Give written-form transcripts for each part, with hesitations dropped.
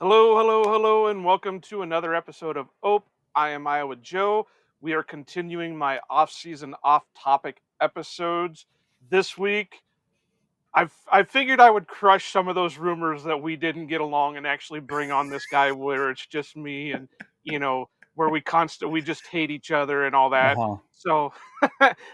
Hello, hello, hello, and welcome to another episode of OPE. I am Iowa Joe. We are continuing my off-season, off-topic episodes. This week, I figured I would crush some of those rumors that we didn't get along and actually bring on this guy where it's just me and you know where we just hate each other and all that. Uh-huh. So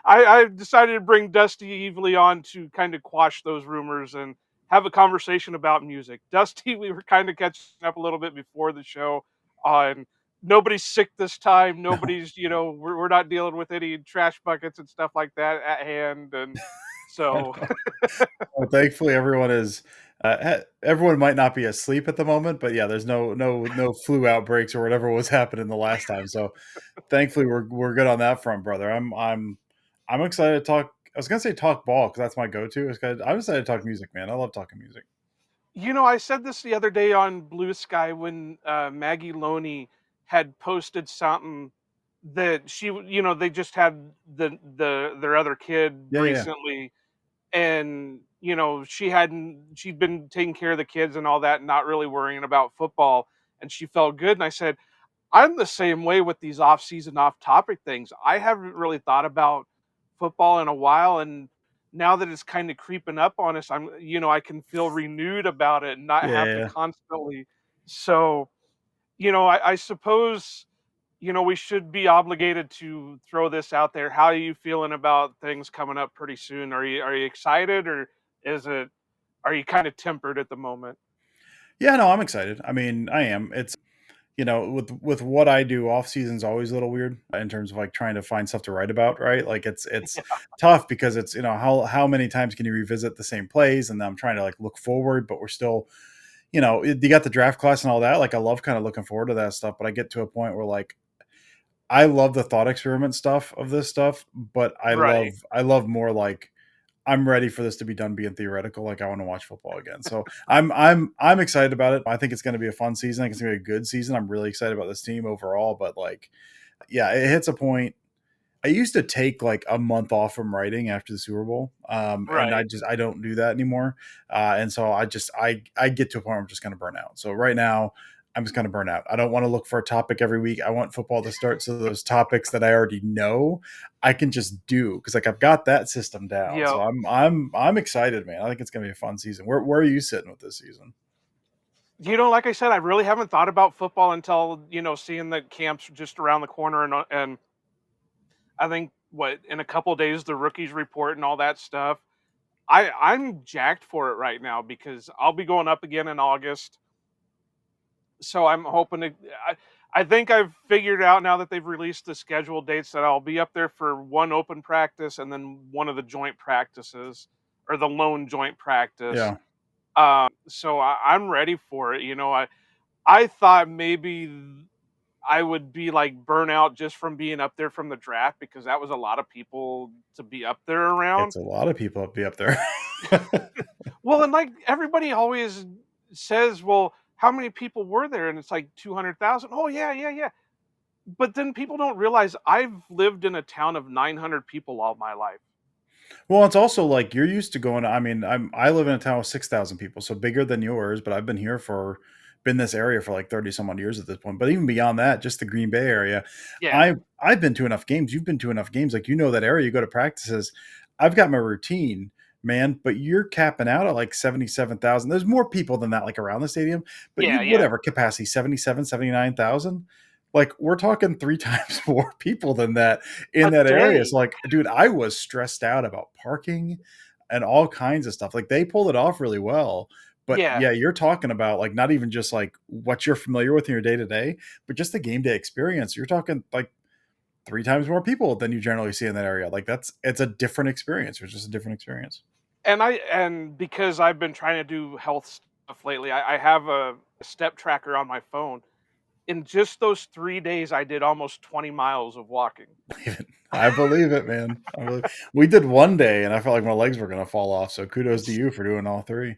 I decided to bring Dusty Evely on to kind of quash those rumors and have a conversation about music. Dusty, we were kind of catching up a little bit before the show on nobody's sick this time. No. Nobody's, we're not dealing with any trash buckets and stuff like that at hand. And so Well, thankfully, everyone might not be asleep at the moment, but yeah, there's no flu outbreaks or whatever was happening the last time. So thankfully, we're good on that front, brother. I'm excited to talk. I was gonna say talk ball because that's my go-to. I'm excited to talk music, man. I love talking music. I said this the other day on Blue Sky when Maggie Loney had posted something that they just had their other kid Yeah, yeah, recently, and she'd been taking care of the kids and all that, not really worrying about football, and she felt good. And I said, I'm the same way with these off-season, off-topic things. I haven't really thought about football in a while, and now that it's kind of creeping up on us, I can feel renewed about it and not yeah, have to yeah. constantly. So, I suppose, we should be obligated to throw this out there. How are you feeling about things coming up pretty soon? Are you excited, or is it are you kind of tempered at the moment? Yeah, no, I'm excited. I mean, I am. It's with what I do, off season's always a little weird in terms of like trying to find stuff to write about, right? Like it's tough because it's how many times can you revisit the same plays, and then I'm trying to like look forward, but we're still you got the draft class and all that. Like I love kind of looking forward to that stuff, but I get to a point where like I love the thought experiment stuff of this stuff, but Right. I love more like I'm ready for this to be done being theoretical. Like I want to watch football again. So I'm excited about it. I think it's going to be a fun season. I think it's going to be a good season. I'm really excited about this team overall. But like, yeah, it hits a point. I used to take like a month off from writing after the Super Bowl, and Right. I don't do that anymore. And so I get to a point where I'm just going to burn out. So right now I'm just going to burn out. I don't want to look for a topic every week. I want football to start so those topics that I already know I can just do because like I've got that system down. Yeah. So I'm excited, man. I think it's going to be a fun season. Where are you sitting with this season? Like I said, I really haven't thought about football until, seeing the camps just around the corner, and I think in a couple days the rookies report and all that stuff. I'm jacked for it right now because I'll be going up again in August. So I'm hoping to I, I think I've figured out now that they've released the scheduled dates that I'll be up there for one open practice and then one of the joint practices, or the lone joint practice. Yeah. So I'm ready for it. I thought maybe I would be like burnout just from being up there from the draft because that was a lot of people to be up there around. It's a lot of people up be up there. Well, and like everybody always says, well, how many people were there? And it's like 200,000. Oh, yeah, yeah, yeah. But then people don't realize I've lived in a town of 900 people all my life. Well, it's also like you're used to going. I mean, I live in a town with 6,000 people, so bigger than yours. But I've been in this area for like 30 some odd years at this point. But even beyond that, just the Green Bay area, Yeah, I've been to enough games. You've been to enough games. Like that area. You go to practices. I've got my routine, man. But you're capping out at like 77,000. There's more people than that, like around the stadium. But yeah, you yeah. whatever capacity 77, 79,000. Like we're talking three times more people than that in A that area. day. So like, dude, I was stressed out about parking and all kinds of stuff. Like they pulled it off really well. But Yeah. yeah, you're talking about like not even just like what you're familiar with in your day to day, but just the game day experience. You're talking like three times more people than you generally see in that area. Like it's a different experience. It's just a different experience. And because I've been trying to do health stuff lately, I have a step tracker on my phone. In just those 3 days, I did almost 20 miles of walking. I believe it, man. We did one day and I felt like my legs were gonna fall off. So kudos to you for doing all three.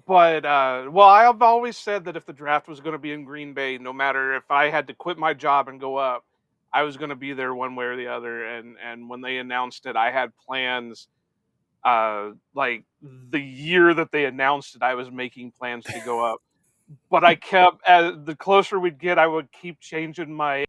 But, well, I've always said that if the draft was gonna be in Green Bay, no matter if I had to quit my job and go up, I was gonna be there one way or the other, and when they announced it, I had plans, like, the year that they announced it, I was making plans to go up. but I kept as the closer we'd get, I would keep changing my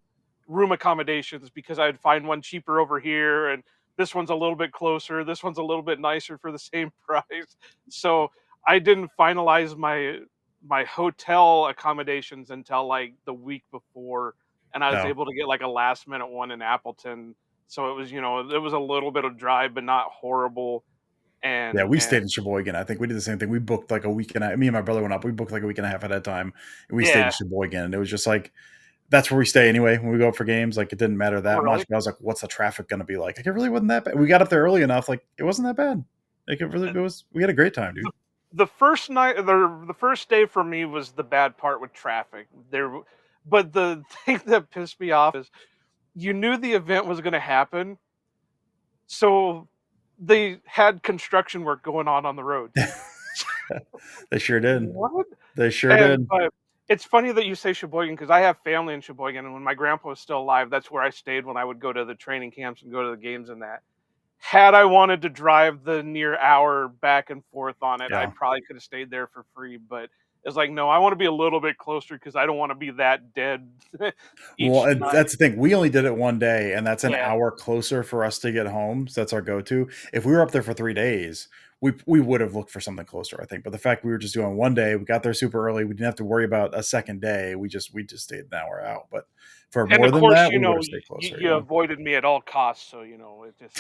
room accommodations because I'd find one cheaper over here, and this one's a little bit closer, this one's a little bit nicer for the same price. So I didn't finalize my hotel accommodations until like the week before, and I was No. able to get like a last minute one in Appleton. So it was, it was a little bit of drive, but not horrible. Yeah, And we stayed in Sheboygan. I think we did the same thing. We booked like a week and a me and my brother went up. We booked like a week and a half at a time, and we stayed in yeah, Sheboygan, and it was just like that's where we stay anyway when we go up for games. Like it didn't matter that much. really. But I was like, what's the traffic going to be like? Like it really wasn't that bad. We got up there early enough. Like it wasn't that bad. Like it was. We had a great time, dude. The first night, the first day for me was the bad part with traffic. But the thing that pissed me off is you knew the event was going to happen, so they had construction work going on the road. They sure did. What? They sure And did. but it's funny that you say Sheboygan because I have family in Sheboygan, and when my grandpa was still alive, that's where I stayed when I would go to the training camps and go to the games and that. Had I wanted to drive the near hour back and forth on it, I Yeah. probably could have stayed there for free, but it's like, "No, I wanna be a little bit closer because I don't wanna be that dead Well, each and night." that's the thing. We only did it one day, and that's an Yeah, hour closer for us to get home. So that's our go-to. If we were up there for 3 days, we would have looked for something closer, I think. But the fact we were just doing one day, we got there super early. We didn't have to worry about a second day. We just stayed an hour out. But for and more of than course, that, we would have stayed you closer. you avoided me at all costs, so, it just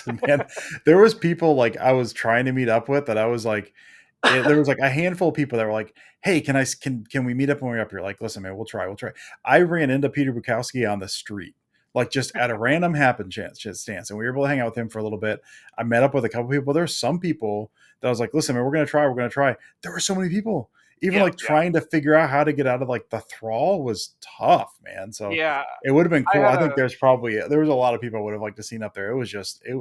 So, man, there was people like I was trying to meet up with that I was like, there was like a handful of people that were like, "Hey, can we meet up when we're up here?" Like, listen, man, we'll try, we'll try. I ran into Peter Bukowski on the street, like just at a random happen chance, and we were able to hang out with him for a little bit. I met up with a couple people. There's some people that I was like, "Listen, man, we're gonna try, we're gonna try." There were so many people. Even yeah, like trying to figure out how to get out of like the thrall was tough, man. So yeah. it would have been I cool. had I think a there was a lot of people I would have liked to seen up there. It was just it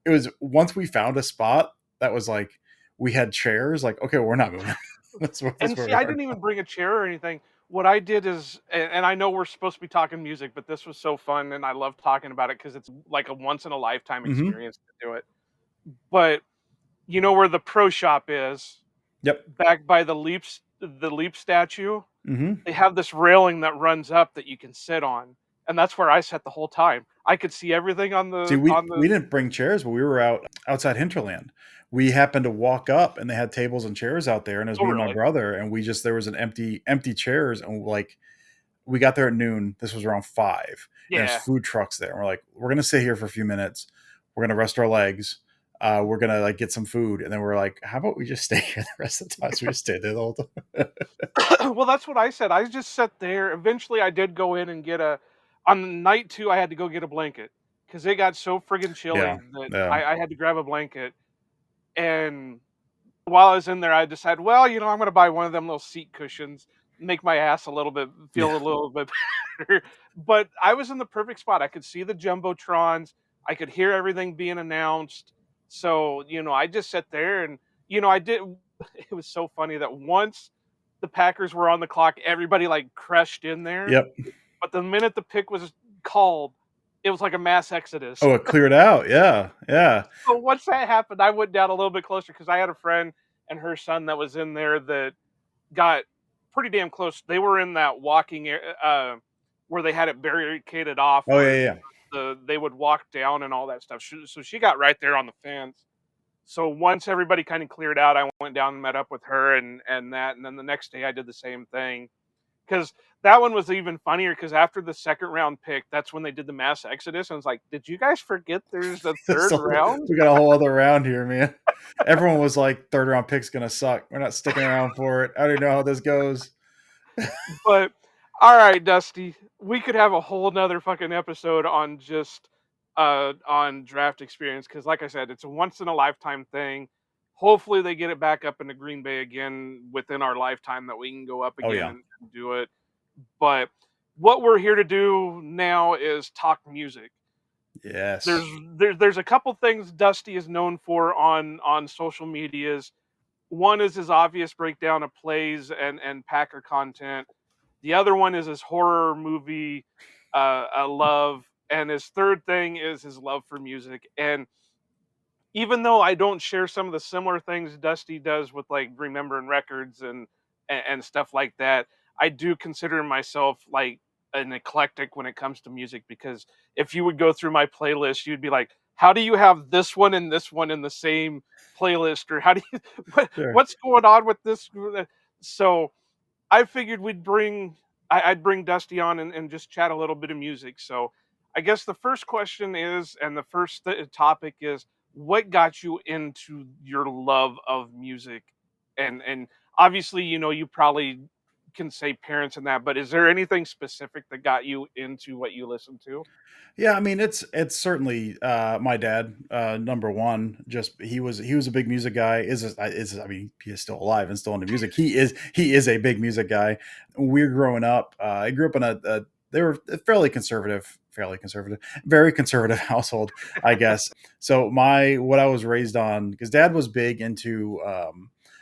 was once we found a spot that was like we had chairs, like, okay, we're not moving. That's and where see, we I are didn't now. even bring a chair or anything. What I did is and I know we're supposed to be talking music, but this was so fun, and I love talking about it because it's like a once in a lifetime Mhm. experience to do it. But you know where the pro shop is? Yep. Back by the Leap statue, Mhm. they have this railing that runs up that you can sit on, and that's where I sat the whole time. I could see everything on See, the we on the we didn't bring chairs, but we were outside Hinterland. We happened to walk up and they had tables and chairs out there, and it was Oh, me and my really? brother, and we just there was an empty chairs, and like we got there at noon. This was around 5, and there's Yeah. food trucks there. And we're like, we're gonna sit here for a few minutes. We're gonna rest our legs. We're gonna like get some food, and then we're like, how about we just stay here the rest of the time? So we just stayed there the whole time. Well, that's what I said. I just sat there. Eventually, I did go in and get a on night 2, I had to go get a blanket because it got so friggin' Yeah, chilly that yeah. I had to grab a blanket, and while I was in there, I decided, well, I'm gonna buy one of them little seat cushions, make my ass feel Yeah. a little bit better. But I was in the perfect spot. I could see the jumbotrons. I could hear everything being announced. So, I just sat there and I did. It was so funny that once the Packers were on the clock, everybody like crushed in there. Yep. But the minute the pick was called, it was like a mass exodus. Oh, it cleared out. Yeah, yeah. So once that happened, I went down a little bit closer because I had a friend and her son that was in there that got pretty damn close. They were in that walking where they had it barricaded off, Oh, yeah, where yeah, they would walk down and all that stuff. So she got right there on the fence. So once everybody kind of cleared out, I went down and met up with her and then the next day I did the same thing because that one was even funnier because after the second round pick, that's when they did the mass exodus. And I was like, did you guys forget there's a yeah. third round? We got a whole other round here, man. Everyone was like, third round pick's gonna suck. We're not sticking around for it. I don't know how this goes. But all right, Dusty, we could have a whole nother fucking episode on just on draft experience because like I said, it's a once in a lifetime thing. Hopefully they get it back up into Green Bay again within our lifetime that we can go up Oh again yeah. and do it. But what we're here to do now is talk music. There's Yes. there's a couple things Dusty is known for on social medias. One is his obvious breakdown of plays and Packer content. The other one is his horror movie love, and his third thing is his love for music. And even though I don't share some of the similar things Dusty does with like remembering records and and stuff like that. I do consider myself like an eclectic when it comes to music because if you would go through my playlist, you'd be like, "How do you have this one and this one in the same playlist?" Or how do you Sure. what's going on with this? So I figured I'd bring Dusty on and just chat a little bit of music. So I guess the first question is, and the first topic is, what got you into your love of music? And obviously, you probably can say parents and that, but is there anything specific that got you into what you listen to? Yeah, I mean, it's certainly my dad, number one. Just he was a big music guy. I mean, he is still alive and still into music. He is a big music guy. We're growing up. I grew up in a they were a fairly conservative, very conservative household, I guess. So my what I was raised on, because dad was big into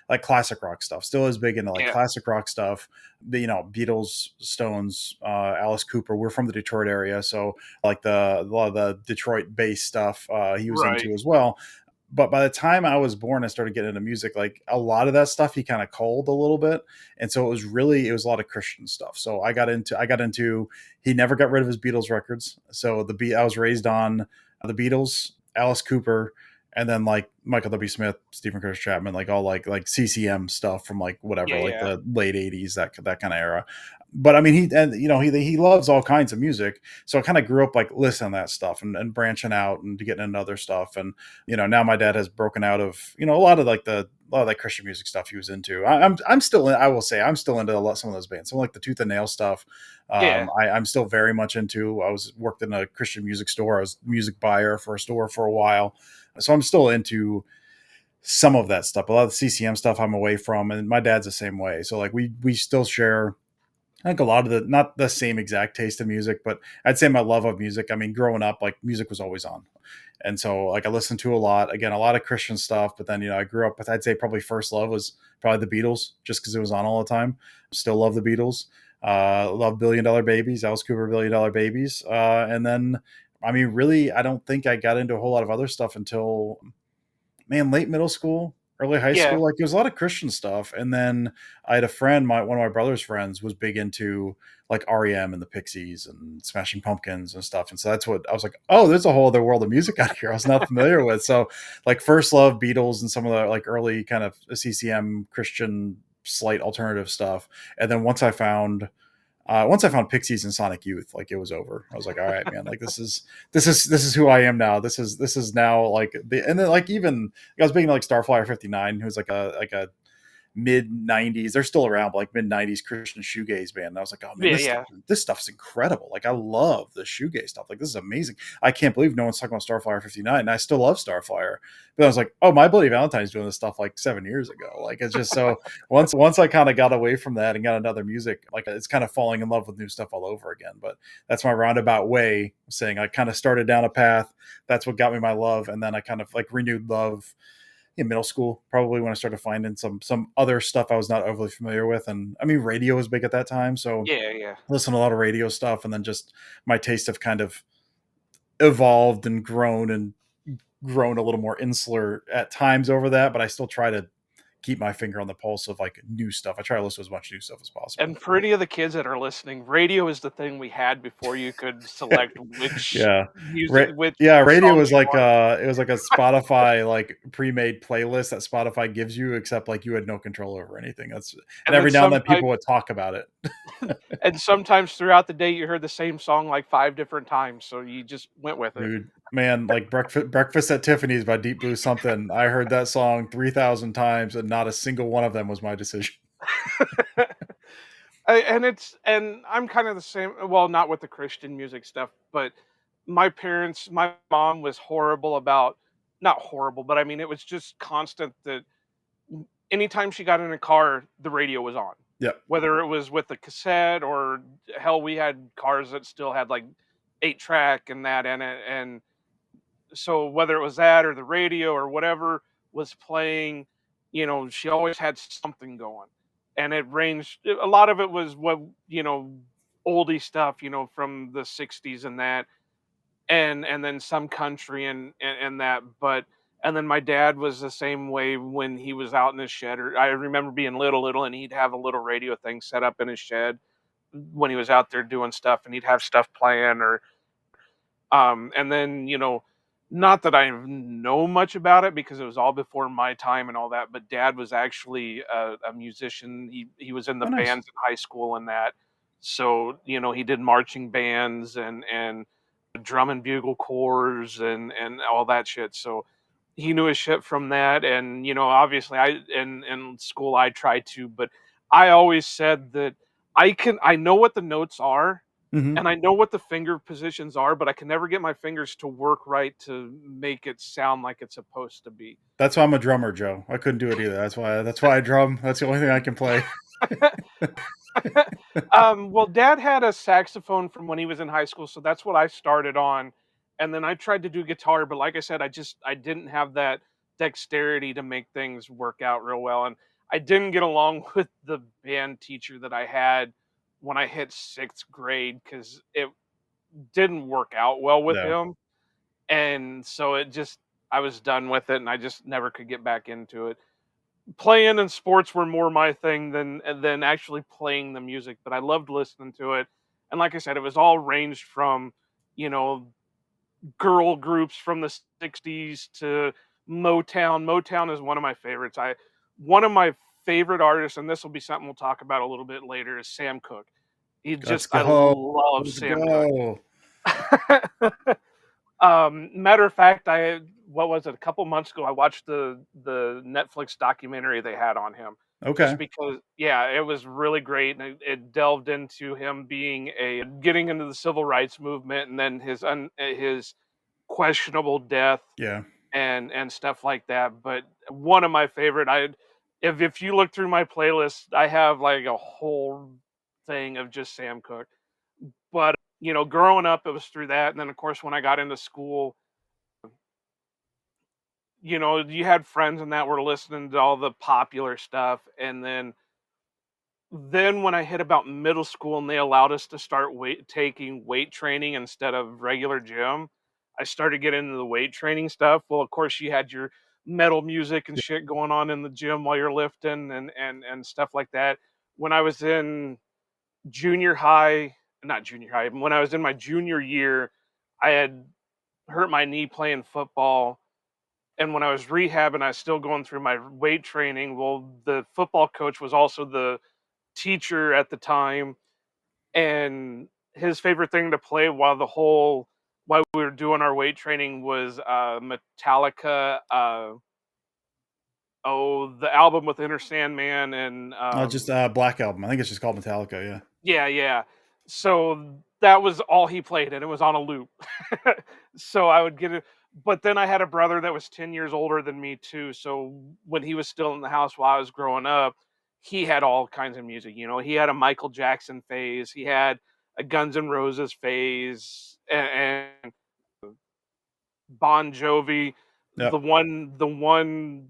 like classic rock stuff. Still is big into like Yeah, classic rock stuff. Beatles, Stones, Alice Cooper. We're from the Detroit area, so like a lot of the Detroit based stuff he was right. into as well. But by the time I was born and started getting into music, like a lot of that stuff he kind of culled a little bit. And so it was a lot of Christian stuff. So I got into he never got rid of his Beatles records. So I was raised on the Beatles, Alice Cooper, and then like Michael W. Smith, Stephen Curtis Chapman, like all like CCM stuff from like whatever, Yeah, like yeah, the late '80s, that kind of era. But I mean, he loves all kinds of music, so I kind of grew up like listening to that stuff and branching out and getting into other stuff. And now my dad has broken out of a lot of that Christian music stuff he was into. I'm still I will say I'm still into some of those bands. Some like the Tooth and Nail stuff. yeah, I'm still very much into. I was worked in a Christian music store. I was music buyer for a store for a while, so I'm still into some of that stuff. A lot of the CCM stuff I'm away from, and my dad's the same way. So like we still share, I think, a lot of the not the same exact taste of music, but I'd say my love of music. I mean, growing up, like music was always on, and so like I listened to a lot. Again, a lot of Christian stuff, but then I grew up with, I'd say probably first love was probably the Beatles, just because it was on all the time. Still love the Beatles. Love Billion Dollar Babies, Alice Cooper, Billion Dollar Babies, and then I mean, really, I don't think I got into a whole lot of other stuff until, man, late middle school, early high yeah. school. Like, there's a lot of Christian stuff. And then I had a friend, one of my brother's friends was big into like REM and the Pixies and Smashing Pumpkins and stuff. And so that's what I was like, oh, there's a whole other world of music out here I was not familiar with. So like first love Beatles and some of the like early kind of CCM Christian slight alternative stuff. And then once I found Pixies and Sonic Youth, like it was over. I was like, all right, man, like this is who I am now. This is now like and then like even I was big into like Starflyer 59, who's like a mid '90s. They're still around, but like mid '90s Christian shoegaze band. And I was like, oh man, Yeah, this yeah. stuff, this stuff's incredible. Like I love the shoegaze stuff. Like this is amazing. I can't believe no one's talking about Starflyer 59. And I still love Starflyer. But I was like, oh, My Bloody Valentine's doing this stuff like 7 years ago. Like it's just so once I kind of got away from that and got another music, like it's kind of falling in love with new stuff all over again. But that's my roundabout way of saying I kind of started down a path. That's what got me my love, and then I kind of like renewed love in middle school, probably when I started finding some other stuff I was not overly familiar with. And I mean, radio was big at that time, so Yeah, yeah. listen to a lot of radio stuff, and then just my taste have kind of evolved and grown a little more insular at times over that. But I still try to keep my finger on the pulse of like new stuff. I try to listen to as much new stuff as possible. And for any of the kids that are listening, radio is the thing we had before you could select which Yeah. music which Yeah, radio songs was you like wanted. it was like a Spotify like pre-made playlist that Spotify gives you, except like you had no control over anything. That's and And then every now and then sometimes people would talk about it. and sometimes throughout the day, you heard the same song like 5 different times, so you just went with it. Dude, man, like Breakfast at Tiffany's by Deep Blue something. I heard that song 3,000 times and not a single one of them was my decision. And I'm kind of the same, well, not with the Christian music stuff, but my mom was horrible about, not horrible, but I mean, it was just constant that anytime she got in a car, the radio was on. Yep. Whether it was with the cassette or hell, we had cars that still had like 8 track and that in it. And so whether it was that or the radio or whatever was playing, she always had something going. And it ranged, a lot of it was what, oldie stuff, from the 60s and that, and then some country and that. But And then my dad was the same way when he was out in his shed. Or I remember being little, and he'd have a little radio thing set up in his shed when he was out there doing stuff, and he'd have stuff playing. Or and then not that I know much about it because it was all before my time and all that. But dad was actually a musician. He was in the Oh, nice. bands in high school and that. So he did marching bands and drum and bugle corps and all that shit. So he knew his shit from that. And obviously in school I tried to, but I always said that I know what the notes are Hmm. and I know what the finger positions are, but I can never get my fingers to work right to make it sound like it's supposed to be. That's why I'm a drummer, Joe. I couldn't do it either. That's why I drum. That's the only thing I can play. Well, dad had a saxophone from when he was in high school, so that's what I started on. And then I tried to do guitar, but like I said, I didn't have that dexterity to make things work out real well. And I didn't get along with the band teacher that I had when I hit 6th grade because it didn't work out well with No. him. And so I was done with it and I just never could get back into it. Playing and sports were more my thing than actually playing the music, but I loved listening to it. And like I said, it was all ranged from, you know, girl groups from the 60s to Motown. Motown is one of my favorites. I One of my favorite artists, and this will be something we'll talk about a little bit later, is Sam Cooke. Let's I go. love Let's Sam Cooke. go. Matter of fact, what was it? A couple months ago, I watched the Netflix documentary they had on him, just Okay. because, yeah, it was really great, and it delved into him being getting into the civil rights movement, and then his questionable death Yeah. and stuff like that. But one of my favorite, if you look through my playlist, I have like a whole thing of just Sam Cooke. But growing up, it was through that, and then of course when I got into school, you had friends and that were listening to all the popular stuff, and then when I hit about middle school and they allowed us to start taking weight training instead of regular gym, I started getting into the weight training stuff. Well, of course, you had your metal music and Yeah. shit going on in the gym while you're lifting and stuff like that. When I was in junior high, not junior high, when I was in my junior year, I had hurt my knee playing football. And when I was rehabbing, I was still going through my weight training. Well, the football coach was also the teacher at the time, and his favorite thing to play while we were doing our weight training was Metallica. The album with Enter Sandman and Just Black Album. I think it's just called Metallica. Yeah. yeah, yeah. So that was all he played, and it was on a loop. So I would get it. But then I had a brother that was 10 years older than me too. So when he was still in the house while I was growing up, he had all kinds of music. He had a Michael Jackson phase, he had a Guns N' Roses phase, and Bon Jovi. Yep. The one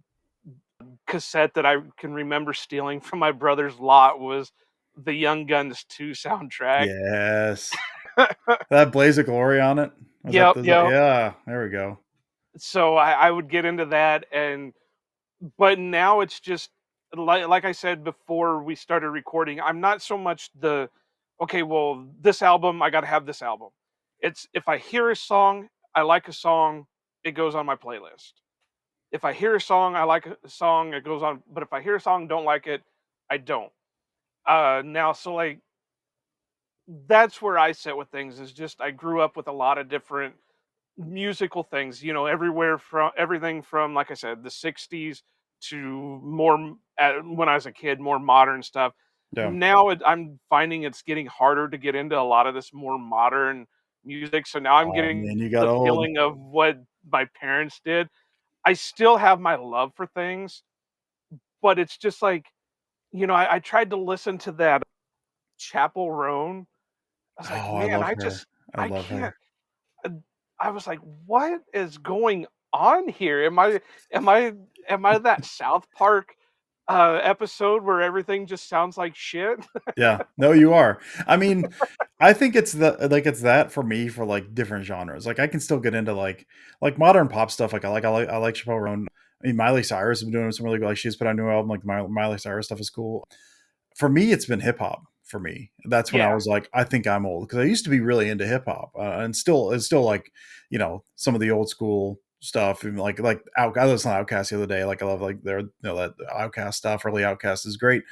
cassette that I can remember stealing from my brother's lot was the Young Guns 2 soundtrack. Yes. That Blaze of Glory on it. Was that? Yep, Was that? yep. Yeah. There we go. So I would get into that, but now it's just like I said before we started recording, I'm not so much okay, well, this album, I got to have this album. It's if I hear a song, I like a song, it goes on my playlist. If I hear a song, I like a song, it goes on. But if I hear a song, don't like it, I don't. Now, so like that's where I sit with things. Is just I grew up with a lot of different musical things, everywhere from everything from, like I said, the 60s to when I was a kid, more modern stuff. Yeah. Now I'm finding it's getting harder to get into a lot of this more modern music. So now I'm Oh getting man, you got the old. feeling of what my parents did. I still have my love for things, but it's just like, I tried to listen to that Chapel Roan. I was like, Oh, I man, love her. I I love can't. her. uh, I was like, "What is going on here? Am I that South Park? episode where everything just sounds like shit. Yeah. No, you are. I mean, I think it's it's that for me for like different genres. Like I can still get into like modern pop stuff. I like Chappelle Roan. I mean, Miley Cyrus has been doing some really good. Like she's put out a new album. Like the Miley Cyrus stuff is cool. For me, it's been hip hop. For me, that's when I Yeah, was like, I think I'm old because I used to be really into hip hop, and still, it's still like some of the old school stuff, and like out. I listened to Outkast the other day. Like I love like their that Outkast stuff. Early Outkast is great.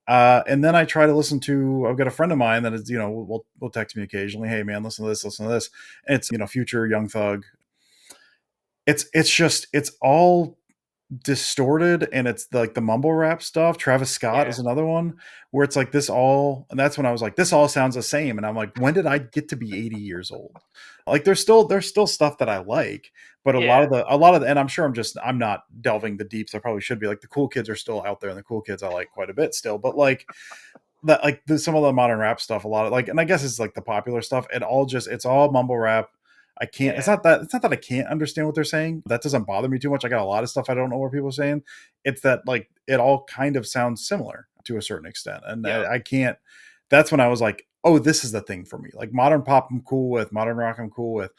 And then I try to listen to. I've got a friend of mine that is will text me occasionally. Hey man, listen to this, listen to this. And it's Future, Young Thug. It's all distorted, and it's like the mumble rap stuff. Travis Scott yeah, is another one where it's like this all, and that's when I was like, this all sounds the same. And I'm like, when did I get to be 80 years old? Like there's still stuff that I like, but yeah, a lot of the, and I'm sure I'm not delving the deeps. I probably should be. Like the cool kids are still out there, and the cool kids I like quite a bit still, but like that, like some of the modern rap stuff, a lot of like, and I guess it's like the popular stuff. It's all mumble rap. I can't. yeah, It's not that I can't understand what they're saying. That doesn't bother me too much. I got a lot of stuff I don't know what people are saying. It's that like it all kind of sounds similar to a certain extent, and yeah, I can't. That's when I was like, oh, this is the thing for me. Like modern pop, I'm cool with. Modern rock, I'm cool with.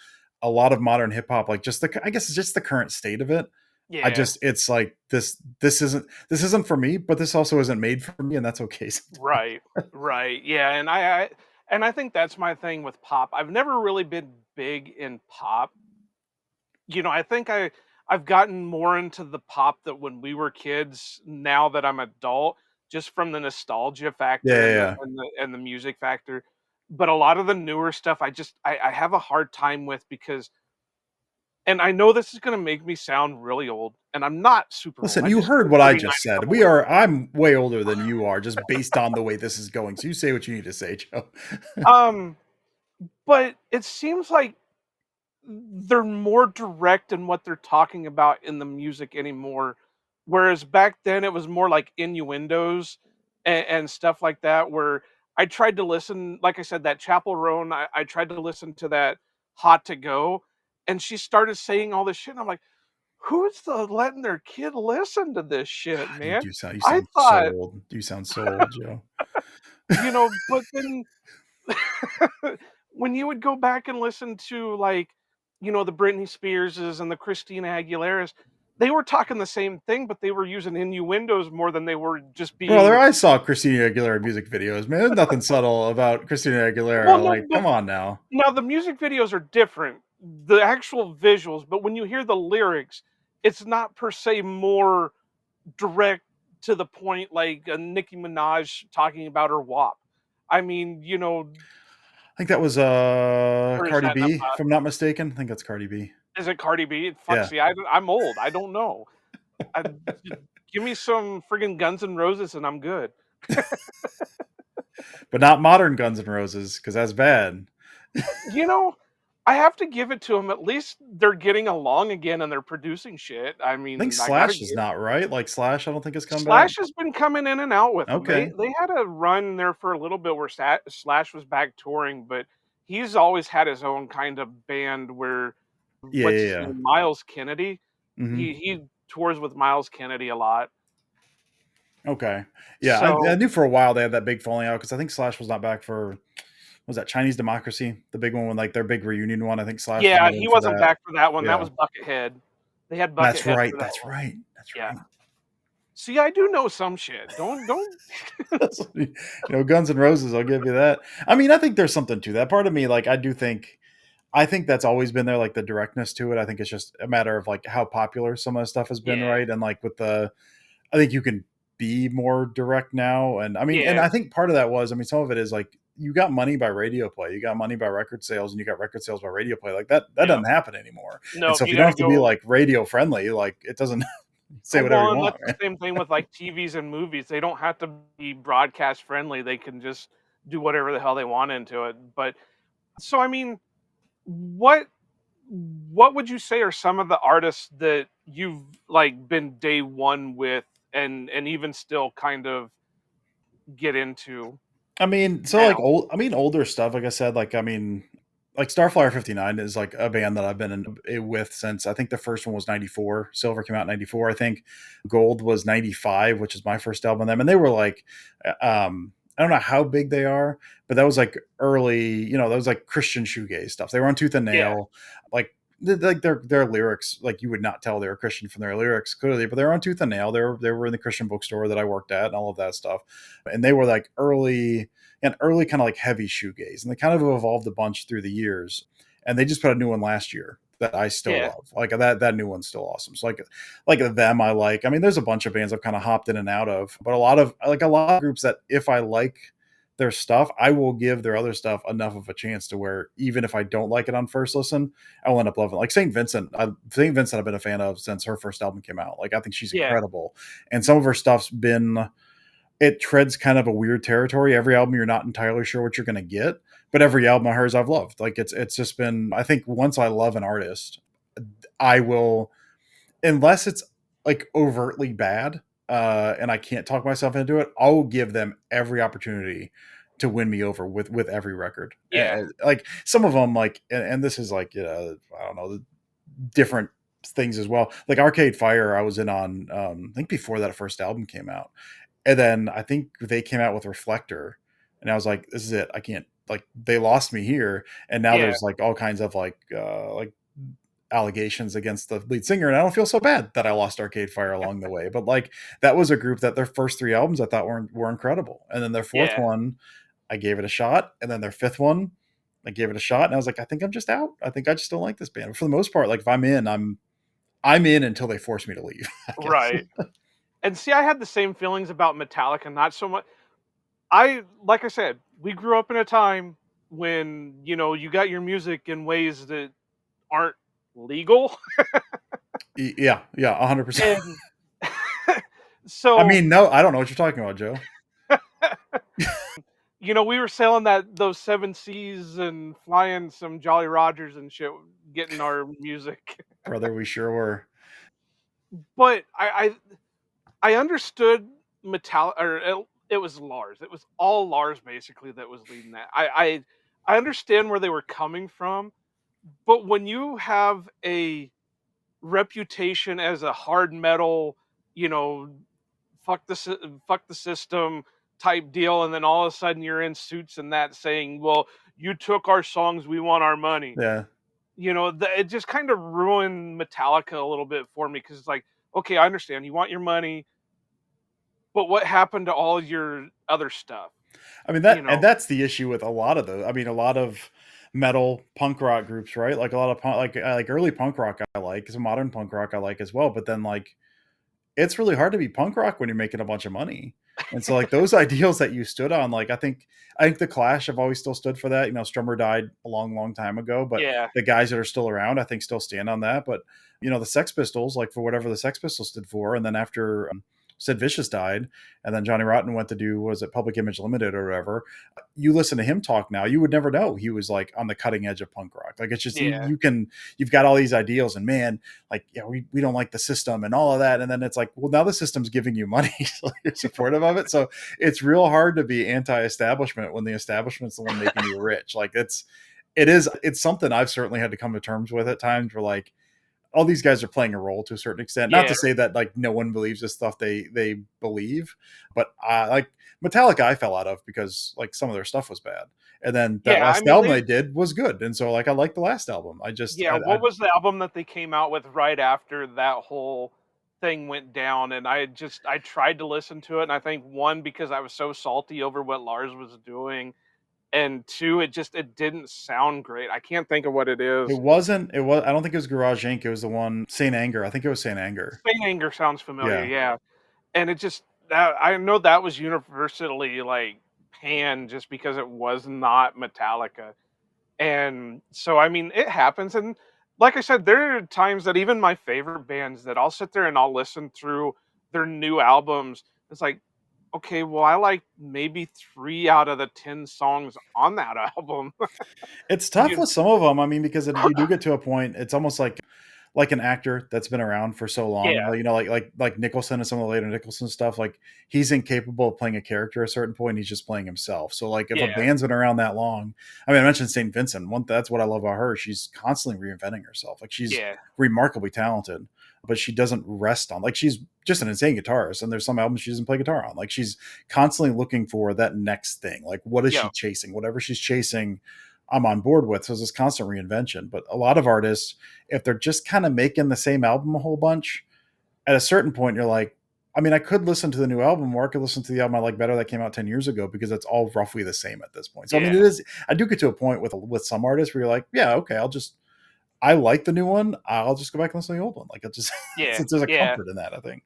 A lot of modern hip hop, like I guess it's just the current state of it. yeah. It's like this isn't for me, but this also isn't made for me, and that's okay. Right, right. Yeah, and I think that's my thing with pop. I've never really been big in pop. I think I've gotten more into the pop that when we were kids, now that I'm adult, just from the nostalgia Yeah, factor yeah, and the yeah. and the and the music factor. But a lot of the newer stuff I have a hard time with because and I know this is gonna make me sound really old, and I'm not super old. Listen, I you just heard turned what I 39 just a said. couple weeks ago. I'm way older than you are, just based on the way this is going. So you say what you need to say, Joe. Um, but it seems like they're more direct in what they're talking about in the music anymore. Whereas back then it was more like innuendos and stuff like that. Where I tried to listen, like I said, that Chapel Roan, I tried to listen to that Hot to Go, and she started saying all this shit. And I'm like, who's letting their kid listen to this shit, man? You I sound so thought, old. You sound so old, Joe. but then when you would go back and listen to like, the Britney Spearses and the Christina Aguileras, they were talking the same thing, but they were using innuendos more than they were just Brother, being I saw Christina Aguilera music videos, man. There's nothing subtle about Christina well, Aguilera. no, Like, but come on now. now the music videos are different. The actual visuals, but when you hear the lyrics, it's not per se more direct to the point like a Nicki Minaj talking about her WAP. I mean, I think that was or is Cardi that B, if I'm not mistaken. I think that's Cardi B. is it Cardi B? Fuck, Yeah. see, I'm old. I don't know. I give me some friggin' Guns N' Roses and I'm good. But not modern Guns N' Roses, because that's bad. You know, I have to give it to them. At least they're getting along again and they're producing shit. I I think mean, I gotta Slash is give not right. Like Slash, I don't think has come back. Slash has been coming in and out with them. They Okay. they had a run there for a little bit where Slash was back touring, but he's always had his own kind of band where Yeah, what's yeah, his yeah. name? Miles Kennedy. Hmm. He tours with Miles Kennedy a lot. Okay. Yeah, I So knew for a while they had that big falling out because I think Slash was not back for was that Chinese Democracy, the big one when like their big reunion one. I think Slash was yeah, not he in for wasn't that. back for that one. That Yeah, was Buckethead. They had that's Buckethead right. for that That's one. right. That's Yeah. right. See, I do know some shit. Don't Guns N' Roses. I'll give you that. I mean, I think there's something to that. Part of me, like, I think that's always been there, like the directness to it. I think it's just a matter of like how popular some of the stuff has been, yeah. right? And like I think you can be more direct now. And I mean, and Yeah. I think part of that was, I mean, some of it is like you got money by radio play, you got money by record sales, and you got record sales by radio play. Like that Yeah. doesn't happen anymore. And Nope, so if you you don't gotta have to be go like radio friendly, like it doesn't say whatever well, you and want, that's the right? same thing with, like, TVs and movies. They don't have to be broadcast friendly. They can just do whatever the hell they want into it. But so, I mean, what what would you say are some of the artists that you've, like, been day 1 with and even still kind of get into I mean, so like now? older stuff, like I said, like I mean, like Starflyer 59 is like a band that I've been with since I think the first one was 94. Silver came out in 94. I think Gold was 95, which is my first album of them. And they were like, I don't know how big they are, but that was like early, that was like Christian shoegaze stuff. They were on Tooth and Yeah, Nail. Like their lyrics, like you would not tell they were Christian from their lyrics clearly, but they're on Tooth and Nail. They were in the Christian bookstore that I worked at and all of that stuff. And they were like early kind of like heavy shoegaze, and they kind of evolved a bunch through the years. And they just put a new one last year that I still yeah, love. Like that new one's still awesome. So like them, I like. I mean, there's a bunch of bands I've kind of hopped in and out of, but a lot of groups that if I like their stuff, I will give their other stuff enough of a chance to where even if I don't like it on first listen, I'll end up loving it. Like Saint Vincent, I've been a fan of since her first album came out. Like I think she's yeah, incredible, and some of her stuff's been it treads kind of a weird territory. Every album you're not entirely sure what you're going to get, but every album of hers I've loved. Like it's just been. I think once I love an artist, I will, unless it's like overtly bad, and I can't talk myself into it. I'll give them every opportunity to win me over with every record. yeah, Like some of them, like and this is like I don't know, different things as well. Like Arcade Fire, I was in on I think before that first album came out, and then I think they came out with Reflector, and I was like, this is it. I can't, like, they lost me here. And now yeah, there's like all kinds of like allegations against the lead singer, and I don't feel so bad that I lost Arcade Fire along the way. But like that was a group that their first three albums I thought were incredible, and then their fourth yeah. one I gave it a shot, and then their fifth one I gave it a shot, and I was like, I think I'm just out. I think I just don't like this band. But for the most part, like if I'm in until they force me to leave, I guess. Right. And see, I had the same feelings about Metallica, not so much. Like I said, we grew up in a time when, you got your music in ways that aren't legal. Yeah, yeah, 100%. And I so, mean, no, I don't know what you're talking about, Joe. we were sailing those seven seas and flying some Jolly Rogers and shit, getting our music. Brother, we sure were. But I understood Metallica, or it was Lars. It was all Lars basically that was leading that. I understand where they were coming from, but when you have a reputation as a hard metal, you know, fuck the system type deal, and then all of a sudden you're in suits and that saying, "Well, you took our songs, we want our money." Yeah. It just kind of ruined Metallica a little bit for me because it's like, okay, I understand you want your money, but what happened to all your other stuff? I mean You that, and know? that's the issue with a lot of the. I mean, a lot of metal punk rock groups, right? Like a lot of punk, like early punk rock, I like some modern punk rock, I like as well. But then like it's really hard to be punk rock when you're making a bunch of money. And so like those ideals that you stood on, like I think the Clash have always still stood for that. Strummer died a long, long time ago, but Yeah, the guys that are still around, I think still stand on that. But the Sex Pistols, like for whatever the Sex Pistols stood for, and then after Sid Vicious died, and then Johnny Rotten went to do, was it Public Image Limited or whatever. You listen to him talk now, you would never know he was like on the cutting edge of punk rock. Like it's just yeah, you've got all these ideals, and man, like, yeah, we don't like the system and all of that. And then it's like, well, now the system's giving you money, so you're supportive of it. So it's real hard to be anti-establishment when the establishment's the one making you rich. Like it's something I've certainly had to come to terms with at times, where like all these guys are playing a role to a certain extent. Not yeah, to say that like no one believes the stuff they believe, but like Metallica, I fell out of because like some of their stuff was bad, and then that yeah. I last mean, album they did was good, and so like I like the last album. I just yeah. What was the album that they came out with right after that whole thing went down? And I tried to listen to it, and I think one, because I was so salty over what Lars was doing, and two, it didn't sound great. I can't think of what it it is. wasn't it was I don't think it was Garage Inc. It was the one Saint Anger. I think it was Saint Anger. Saint Anger sounds familiar, Yeah. yeah. And it just that I know that was universally like panned just because it was not Metallica. And so I mean it happens, and like I said, there are times that even my favorite bands that I'll sit there and I'll listen through their new albums. It's like, okay, well I like maybe 3 out of the 10 songs on that album. It's tough You with some of them. I mean, because you do get to a point, it's almost like like an actor that's been around for so long, Yeah, like, like Nicholson and some of the later Nicholson stuff, like he's incapable of playing a character at a certain point. He's just playing himself. So like if a yeah, band's been around that long, I mean, I mentioned St. Vincent. That's what I love about her. She's constantly reinventing herself. Like she's yeah, remarkably talented, but she doesn't rest on, like, she's just an insane guitarist. And there's some albums she doesn't play guitar on. Like she's constantly looking for that next thing. Like what is she yeah, chasing? Whatever she's chasing, I'm on board with. So it's this constant reinvention. But a lot of artists, if they're just kind of making the same album a whole bunch, at a certain point you're like, I mean, I could listen to the new album, or I could listen to the album I like better that came out 10 years ago, because it's all roughly the same at this point. So I mean, yeah, it is, I do get to a point with some artists where you're like, yeah, okay, I like the new one, I'll just go back and listen to the old one. Like it just yeah, since there's a yeah. comfort in that, I think.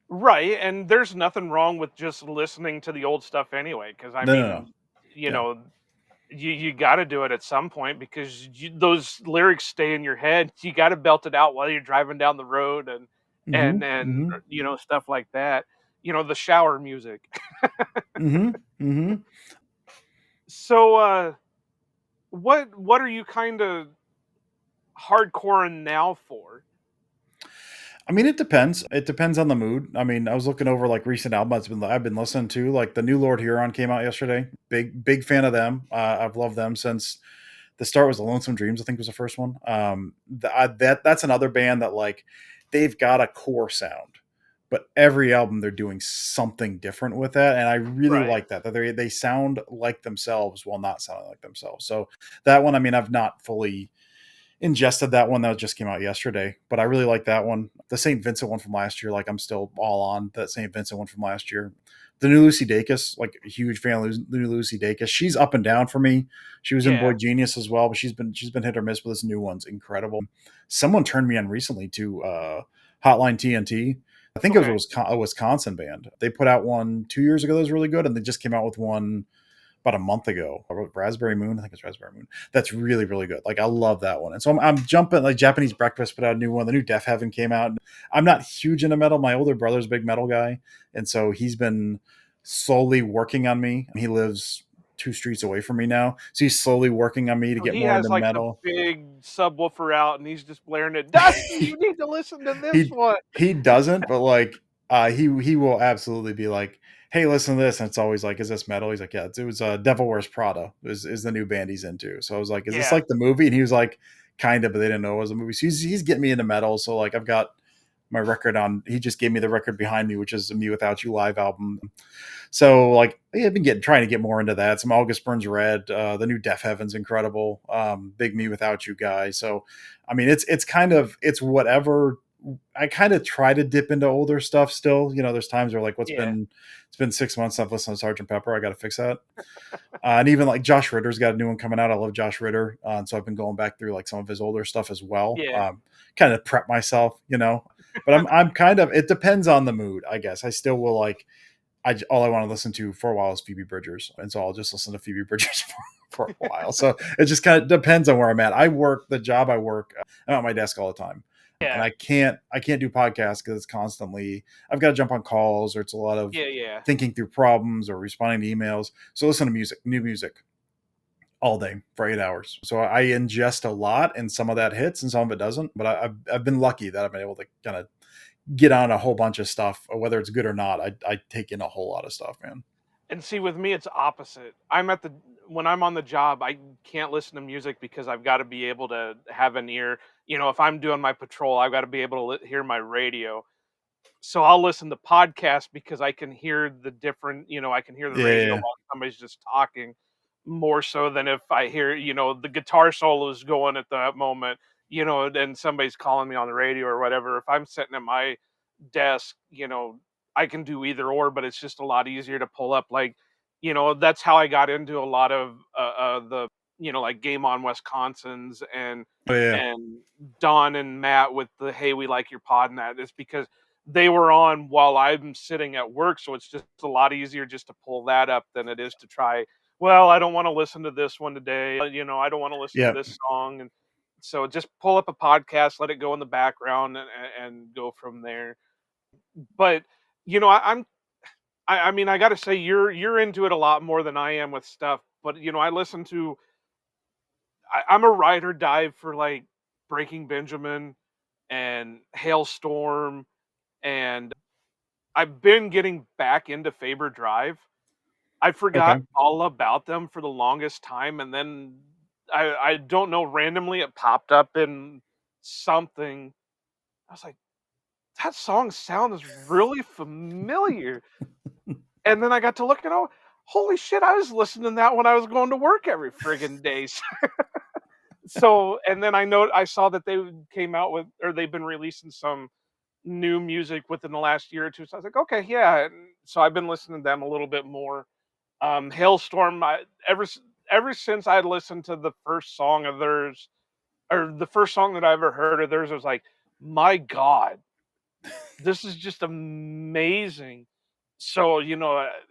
Right, and there's nothing wrong with just listening to the old stuff anyway. Because I No, no, no. mean, you Yeah. know, you gotta do it at some point because those lyrics stay in your head. You gotta belt it out while you're driving down the road and Mhm. and, Mhm. stuff like that. The shower music. Mhm. Mhm. So, what are you kinda hardcoring now for? I mean, it depends. It depends on the mood. I mean, I was looking over like recent albums I've been listening to. Like the new Lord Huron came out yesterday. Big fan of them. I've loved them since the start. Was the Lonesome Dreams, I think, was the first one. That's another band that, like, they've got a core sound, but every album they're doing something different with that, and I really Right. like that. That they sound like themselves while not sounding like themselves. So that one, I mean, I've not fully ingested that one that just came out yesterday, but I really like that one. The St. Vincent one from last year, like I'm still all on that St. Vincent one from last year. The new Lucy Dacus, like a huge fan of new Lucy Dacus. She's up and down for me. She was in Yeah. Boy Genius as well, but she's been hit or miss. But this new one's incredible. Someone turned me on recently to Hotline TNT. I think it was Okay. a Wisconsin band. They put out one 2 years ago that was really good, and they just came out with one about a month ago. Raspberry Moon, I think it's Raspberry Moon. That's really really good. Like I love that one. And so I'm jumping, like Japanese Breakfast put out a new one. The new Deaf Heaven came out. I'm not huge into metal. My older brother's a big metal guy, and so he's been slowly working on me. He lives 2 streets away from me now, so he's slowly working on me to So get he more into has, like, the metal. big subwoofer out, and he's just blaring it, "Dusty, you need to listen to this he one." he doesn't, but like he will absolutely be like, "Hey, listen to this," and it's always like, "Is this metal?" He's like, "Yeah, it was Devil Wears Prada is the new band he's into." So I was like, "Is this Yeah. like the movie?" And he was like, "Kind of," but they didn't know it was a movie. So he's getting me into metal. So like I've got my record on. He just gave me the record behind me, which is a Me Without You live album. So like I've been trying to get more into that. Some August Burns Red, the new Deaf Heaven's incredible. Big Me Without You guy. So I mean it's kind of it's whatever. I kind of try to dip into older stuff still. There's times where like Yeah. it's been 6 months I've listened to Sergeant Pepper. I got to fix that. And even like Josh Ritter's got a new one coming out. I love Josh Ritter, and so I've been going back through like some of his older stuff as well. Yeah. Kind of prep myself. But I'm kind of, it depends on the mood, I guess. I still will like all I want to listen to for a while is Phoebe Bridgers, and so I'll just listen to Phoebe Bridgers for a while. So it just kind of depends on where I'm at. The job I work, I'm at my desk all the time, and Yeah. I can't do podcasts because it's constantly, I've got to jump on calls, or it's a lot of Yeah, yeah. thinking through problems or responding to emails. So listen to new music all day for 8 hours. So I ingest a lot, and some of that hits and some of it doesn't. But I've been lucky that I've been able to kind of get on a whole bunch of stuff, whether it's good or not. I take in a whole lot of stuff, man. And see, with me, it's opposite. When I'm on the job, I can't listen to music because I've gotta be able to have an ear. If I'm doing my patrol, I've gotta be able to hear my radio. So I'll listen to podcasts because I can hear I can hear the radio Yeah, while somebody's just talking more so than if I hear, the guitar solo is going at that moment, and somebody's calling me on the radio or whatever. If I'm sitting at my desk, I can do either or, but it's just a lot easier to pull up. Like, that's how I got into a lot of the, like Game On Wisconsin's oh yeah, and Don and Matt with the Hey, we like your pod and that is because they were on while I'm sitting at work. So it's just a lot easier just to pull that up than it is to try. Well, I don't want to listen to this one today. I don't want to listen to yeah. this song. And so just pull up a podcast, let it go in the background and go from there. But I mean, I got to say, you're into it a lot more than I am with stuff. But I listen to. I'm a ride or die for like Breaking Benjamin and Hailstorm, and I've been getting back into Faber Drive. I forgot Okay. all about them for the longest time, and then I don't know, randomly it popped up in something. I was like, "That song sounds really familiar." And then I got to look at, oh, holy shit, I was listening to that when I was going to work every friggin' day. So, and then I saw that they came out with, or they've been releasing some new music within the last year or 2, so I was like, "Okay, yeah," and so I've been listening to them a little bit more. Hailstorm, ever since I listened to the first song of theirs, or the first song that I ever heard of theirs, I was like, "My god, this is just amazing." So,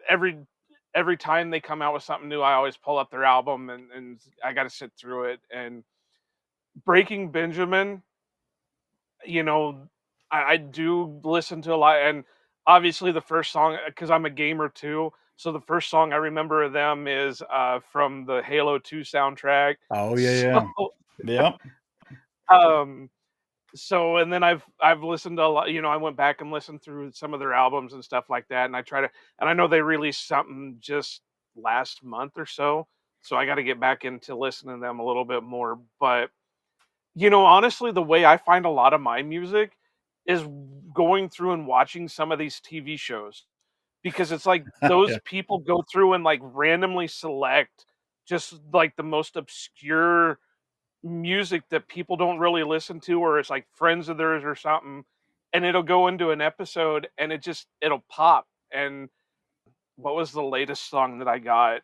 every time they come out with something new, I always pull up their album, and I gotta sit through it, and Breaking Benjamin, you know, I do listen to a lot, and obviously the first song, because I'm a gamer too, so the first song I remember of them is, from the Halo 2 soundtrack. Oh, yeah, So, yeah. Yep. um, and then I've listened to a lot, I went back and listened through some of their albums and stuff like that, and I know they released something just last month or so I gotta get back into listening to them a little bit more, but honestly, the way I find a lot of my music is going through and watching some of these TV shows, because it's like those Yeah. people go through and like randomly select just like the most obscure music that people don't really listen to, or it's like friends of theirs or something, and it'll go into an episode and it'll pop. And what was the latest song that I got?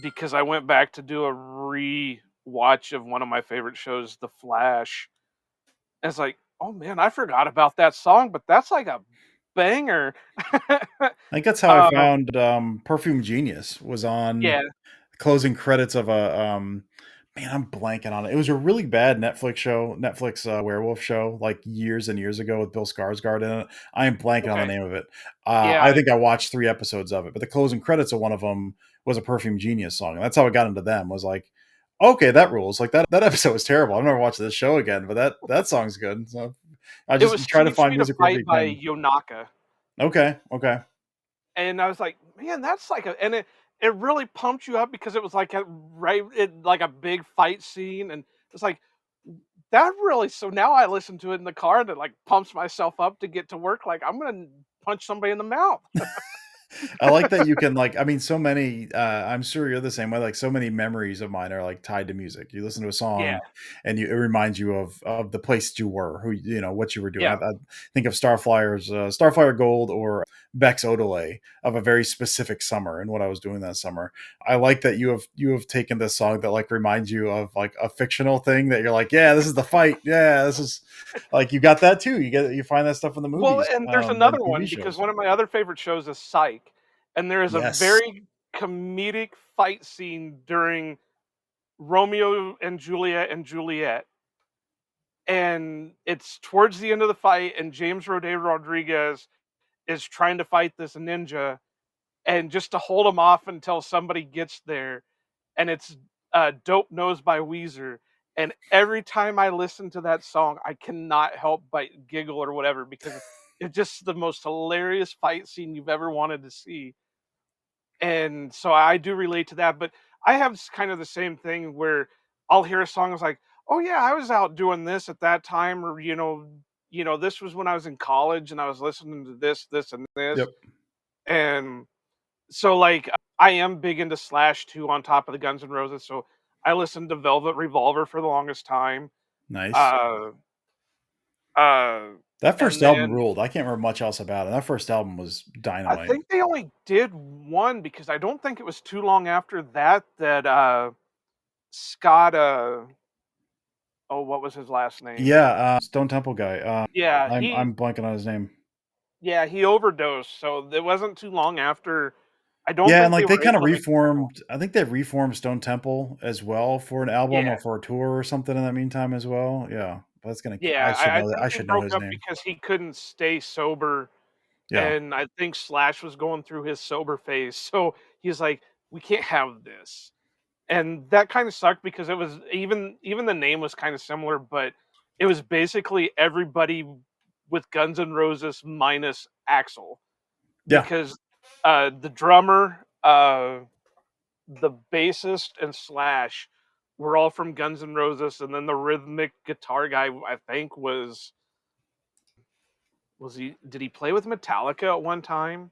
Because I went back to do a re-watch of one of my favorite shows, The Flash, and it's like, "Oh, man, I forgot about that song, but that's like a banger." I think that's how I Um, found, Perfume Genius was on yeah, closing credits of a, man, I'm blanking on it. It was a really bad Netflix, werewolf show, like, years and years ago with Bill Skarsgård in it. I am blanking on the okay. name of it. I Yeah, think I watched 3 episodes of it, but the closing credits of one of them was a Perfume Genius song, and that's how I got into them, was like, "Okay, that rules." Like, that episode was terrible. I'm never watching this show again, but that song's good, so I it just was try to "Sweet find Sweet a music wherever Fight" you by can. Yonaka, Okay, okay. and I was like, "Man, that's like a," and it really pumped you up because it was like like a big fight scene, and it's like, that really, so now I listen to it in the car, and it, like, pumps myself up to get to work, like, I'm gonna punch somebody in the mouth. I like that you can like I mean so many I'm sure you're the same way, like so many memories of mine are like tied to music. You listen to a Yeah, song and it reminds you of the place you were, who what you were doing. yeah. I think of Starflyer Gold or Beck's Odelay of a very specific summer and what I was doing that summer. I like that you have taken this song that like reminds you of like a fictional thing that you're like, yeah, this is the fight. Yeah, this is like you got that too. You find that stuff in the Well, movies and there's and another TV one, because shows. one of my other favorite shows is Psych, and there is a Yes. very comedic fight scene during Romeo and Juliet, and it's towards the end of the fight, and James Roday Rodriguez is trying to fight this ninja, and just to hold him off until somebody gets there, and it's, "Dope Nose" by Weezer, and every time I listen to that song, I cannot help but giggle or whatever, because it's just the most hilarious fight scene you've ever wanted to see, and so I do relate to that, but I have kind of the same thing where I'll hear a song, it's like, "Oh, yeah, I was out doing this at that time," or, "This was when I was in college, and I was listening to this, this, and this," Yep. and so, like, I am big into Slash too, on top of the Guns N' Roses, so I listened to Velvet Revolver for the longest time, Nice. uh, uh, That first and album then ruled. I can't remember much else about it. That first album was I dynamite. think they only did 1, because I don't think it was too long after that that, Scott, oh, what was his last name? Yeah, Stone Temple guy. Yeah, I'm blanking on his name. he overdosed, so it wasn't too long after. I don't Yeah, and think they like they were kind of able to make a second one. reformed. I think they reformed Stone Temple as well for an album Yeah. or for a tour or something in that meantime as well. Yeah, that's gonna. I Yeah, should I know that. think I they should know broke his up name. because he couldn't stay sober, Yeah, and I think Slash was going through his sober phase, so he's like, "We can't have this." And that kinda sucked because it was, even the name was kinda similar, but it was basically everybody with Guns N' Roses minus Axl, Yeah, because the drummer, the bassist, and Slash were all from Guns N' Roses, and then the rhythmic guitar guy, I think, was he did he play with Metallica at one time?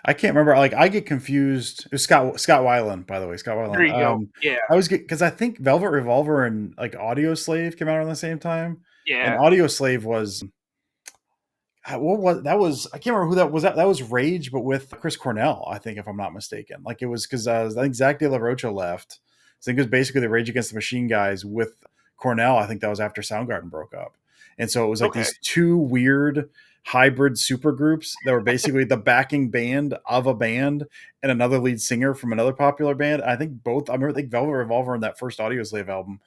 I can't remember. Like I get confused. It was Scott Weiland, by the way, Scott There Weiland. you go. Yeah, I was get because I think Velvet Revolver and like Audio Slave came out around the same time, and yeah, Audio Slave was what was that was I can't remember who that was. That was Rage, but with Chris Cornell, I think, if I'm not mistaken. Like it was because I think Zach De La Rocha left. I think it was basically the Rage Against the Machine guys with Cornell. I think that was after Soundgarden broke up, and so it was like okay. these two weird hybrid super groups that were basically the backing band of a band and another lead singer from another popular band. I think both. I remember, I think Velvet Revolver and that first Audio Slave album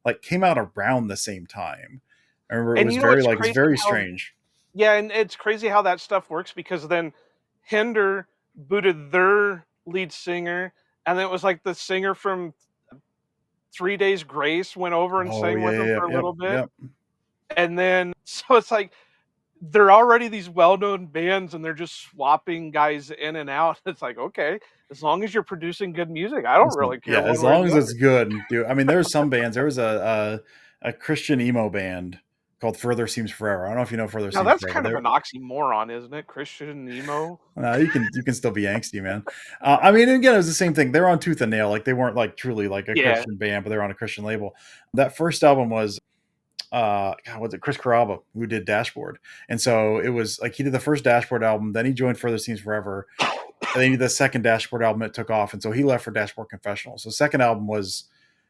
like came out around the same time. I remember it And was you know, very it's like it's crazy very how strange. yeah, and it's crazy how that stuff works because then Hinder booted their lead singer, and then it was like the singer from 3 Days Grace went over and Oh sang yeah, with them yeah, for a yep, little bit. yep. And then so it's like they're already these well-known bands and they're just swapping guys in and out. It's like, okay, as long as you're producing good music, I don't Listen, really care yeah, one as way or long the as it's other. good, dude. I mean, there's some bands. There was a Christian emo band called Further Seems Forever. I don't know if you know Further Now Seems that's Forever. kind of There, an oxymoron, isn't it? Christian and emo. you can still be angsty, man. I mean, again, it was the same thing. They're on Tooth and Nail. Like they weren't like truly like a Yeah, Christian band, but they're on a Christian label. That first album was God, was it Chris Caraba who did Dashboard, and so it was like he did the first Dashboard album, then he joined Further Seems Forever, and then he did the second Dashboard album that took off, and so he left for Dashboard Confessional. So the second album was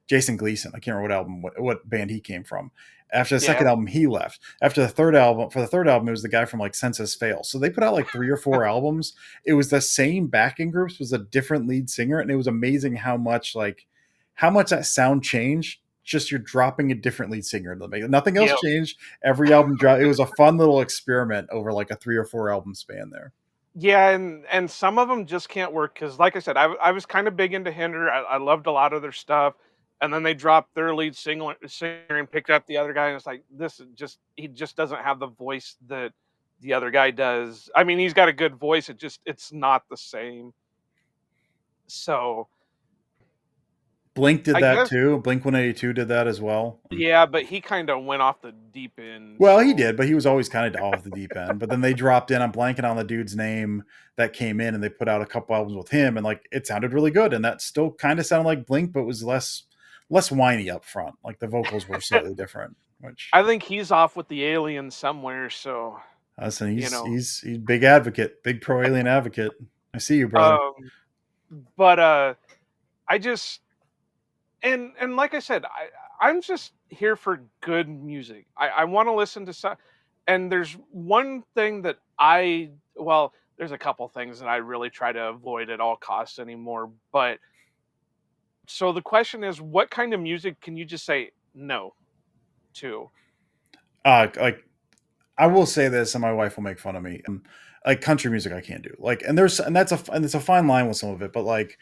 Jason Gleason. I can't remember what band he came from. After the yeah, second album, he left. After the third album, for the third album, it was the guy from like Census Fail. So they put out like 3 or 4 albums. It was the same backing groups, was a different lead singer, and it was amazing how much that sound changed. Just you're dropping a different lead singer in the mix. Nothing else yeah. changed. Every album dropped. It was a fun little experiment over like a 3 or 4 album span there. Yeah, and some of them just can't work because, like I said, I was kind of big into Hinder. I loved a lot of their stuff, and then they dropped their lead singer and picked up the other guy, and it's like this is just he just doesn't have the voice that the other guy does. I mean, he's got a good voice. It's not the same. So Blink did I that guess too. Blink 182 did that as well. yeah, but he kind of went off the deep end. Well, he So did, but he was always kind of off the deep end. But then they dropped in. I'm blanking on the dude's name that came in, and they put out a couple albums with him, and like it sounded really good. And that still kind of sounded like Blink, but was less whiny up front. Like the vocals were slightly different. Which I think he's off with the aliens somewhere. So listen, you he's know, he's big advocate, big pro alien advocate. I see you, brother. um, but I just and like I said, I'm just here for good music. I want to listen to some, and there's one thing that well, there's a couple things that I really try to avoid at all costs anymore. But so the question is, what kind of music can you just say no to? Like I will say this, and my wife will make fun of me. Like country music, I can't do. Like, and it's a fine line with some of it, but like